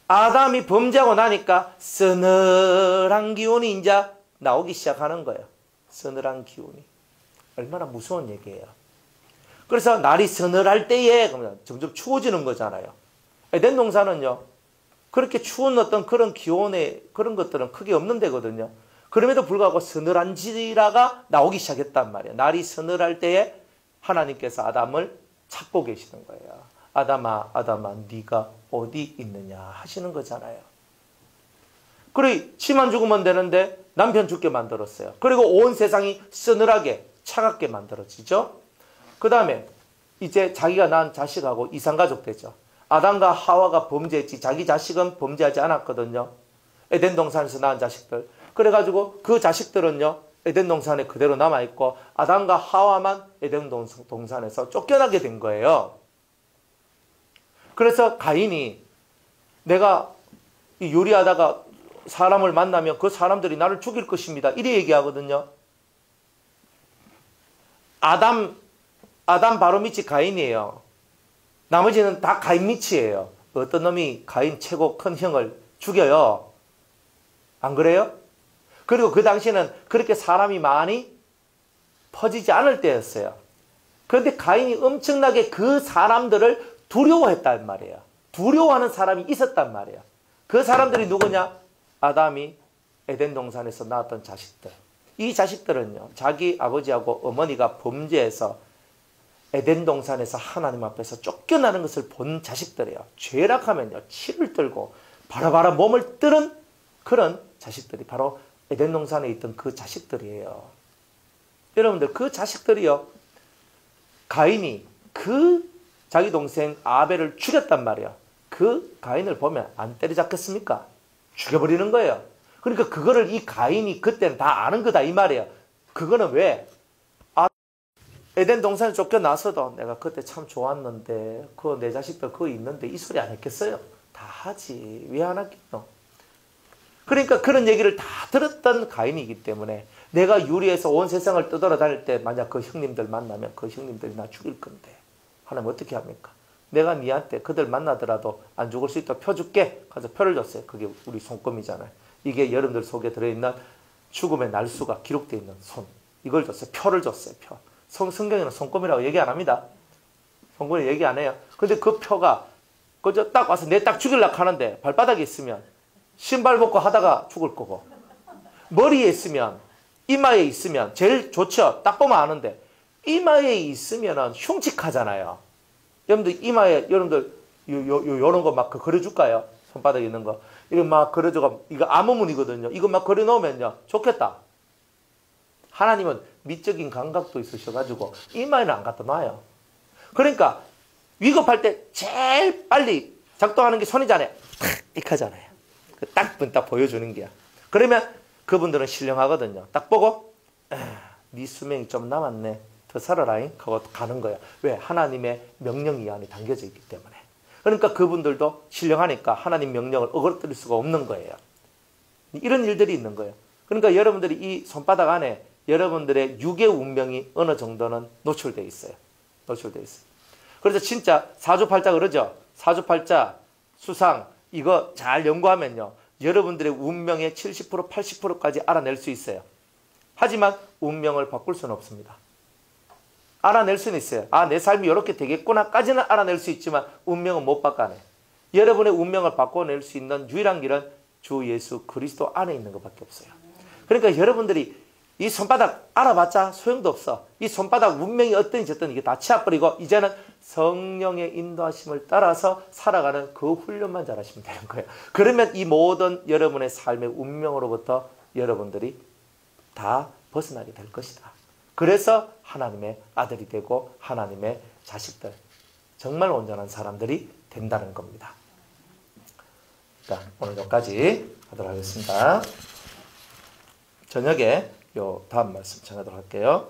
아담이 범죄하고 나니까 서늘한 기운이 이제 나오기 시작하는 거예요. 서늘한 기운이. 얼마나 무서운 얘기예요. 그래서 날이 서늘할 때에 점점 추워지는 거잖아요. 에덴 동산은요, 그렇게 추운 어떤 그런 기온의 그런 것들은 크게 없는 데거든요. 그럼에도 불구하고 서늘한 지라가 나오기 시작했단 말이에요. 날이 서늘할 때에 하나님께서 아담을 찾고 계시는 거예요. 아담아, 아담아, 네가 어디 있느냐 하시는 거잖아요. 그래 지만 죽으면 되는데 남편 죽게 만들었어요. 그리고 온 세상이 서늘하게 차갑게 만들어지죠. 그 다음에 이제 자기가 낳은 자식하고 이상가족 되죠. 아담과 하와가 범죄했지 자기 자식은 범죄하지 않았거든요. 에덴 동산에서 낳은 자식들. 그래가지고 그 자식들은요 에덴 동산에 그대로 남아있고 아담과 하와만 에덴 동산에서 쫓겨나게 된 거예요. 그래서 가인이 내가 요리하다가 사람을 만나면 그 사람들이 나를 죽일 것입니다. 이래 얘기하거든요. 아담 바로 밑이 가인이에요. 나머지는 다 가인 밑이에요. 어떤 놈이 가인 최고 큰 형을 죽여요. 안 그래요? 그리고 그 당시에는 그렇게 사람이 많이 퍼지지 않을 때였어요. 그런데 가인이 엄청나게 그 사람들을 두려워했단 말이에요. 두려워하는 사람이 있었단 말이에요. 그 사람들이 누구냐? 아담이 에덴 동산에서 낳았던 자식들. 이 자식들은요, 자기 아버지하고 어머니가 범죄해서 에덴 동산에서 하나님 앞에서 쫓겨나는 것을 본 자식들이에요. 죄락하면요, 치를 들고 바라바라 몸을 뜨는 그런 자식들이 바로 에덴 동산에 있던 그 자식들이에요. 여러분들, 그 자식들이요, 가인이 그 자기 동생 아벨을 죽였단 말이에요. 그 가인을 보면 안 때려잡겠습니까? 죽여버리는 거예요. 그러니까 그거를 이 가인이 그때는 다 아는 거다 이 말이에요. 그거는 왜? 에덴 동산에 쫓겨나서도 내가 그때 참 좋았는데 그 내 자식들 그거 있는데 이 소리 안 했겠어요? 다 하지. 왜 안 하겠노? 그러니까 그런 얘기를 다 들었던 가인이기 때문에 내가 유리해서 온 세상을 떠돌아다닐 때 만약 그 형님들 만나면 그 형님들이 나 죽일 건데 하나님 어떻게 합니까? 내가 니한테 그들 만나더라도 안 죽을 수 있도록 표 줄게. 가서 표를 줬어요. 그게 우리 손금이잖아요. 이게 여러분들 속에 들어있는 죽음의 날수가 기록되어 있는 손. 이걸 줬어요. 표를 줬어요. 표. 성경에는 손금이라고 얘기 안 합니다. 손금이 얘기 안 해요. 근데 그 표가 그저 딱 와서 내 딱 죽이려고 하는데 발바닥에 있으면 신발 벗고 하다가 죽을 거고 머리에 있으면 이마에 있으면 제일 좋죠. 딱 보면 아는데 이마에 있으면은 흉측하잖아요. 여러분들 이마에 여러분들 요런 거 막 그려줄까요? 손바닥에 있는 거 이거 막 그려줘가 이거 암호문이거든요. 이거 막 그려놓으면요 좋겠다. 하나님은 미적인 감각도 있으셔가지고 이마에는 안 갖다 놔요. 그러니까 위급할 때 제일 빨리 작동하는 게 손이잖아요. 이렇게 하잖아요. 딱 보여주는 게야. 그러면 그분들은 신령하거든요. 딱 보고 네 수명이 좀 남았네. 더 살아라잉 하고 가는 거야. 왜? 하나님의 명령 이 안에 담겨져 있기 때문에. 그러니까 그분들도 신령하니까 하나님 명령을 어거뜨릴 수가 없는 거예요. 이런 일들이 있는 거예요. 그러니까 여러분들이 이 손바닥 안에 여러분들의 육의 운명이 어느 정도는 노출되어 있어요. 노출되어 있어요. 그래서 진짜 사주팔자 그러죠. 사주팔자, 수상 이거 잘 연구하면요. 여러분들의 운명의 70% 80%까지 알아낼 수 있어요. 하지만 운명을 바꿀 수는 없습니다. 알아낼 수는 있어요. 아, 내 삶이 이렇게 되겠구나까지는 알아낼 수 있지만 운명은 못 바꿔내. 여러분의 운명을 바꿔낼 수 있는 유일한 길은 주 예수 그리스도 안에 있는 것밖에 없어요. 그러니까 여러분들이 이 손바닥 알아봤자 소용도 없어. 이 손바닥 운명이 어떤지 어떤 이게 다 치워버리고 이제는 성령의 인도하심을 따라서 살아가는 그 훈련만 잘하시면 되는 거예요. 그러면 이 모든 여러분의 삶의 운명으로부터 여러분들이 다 벗어나게 될 것이다. 그래서 하나님의 아들이 되고 하나님의 자식들, 정말 온전한 사람들이 된다는 겁니다. 자, 오늘 여기까지 하도록 하겠습니다. 저녁에 요 다음 말씀 전하도록 할게요.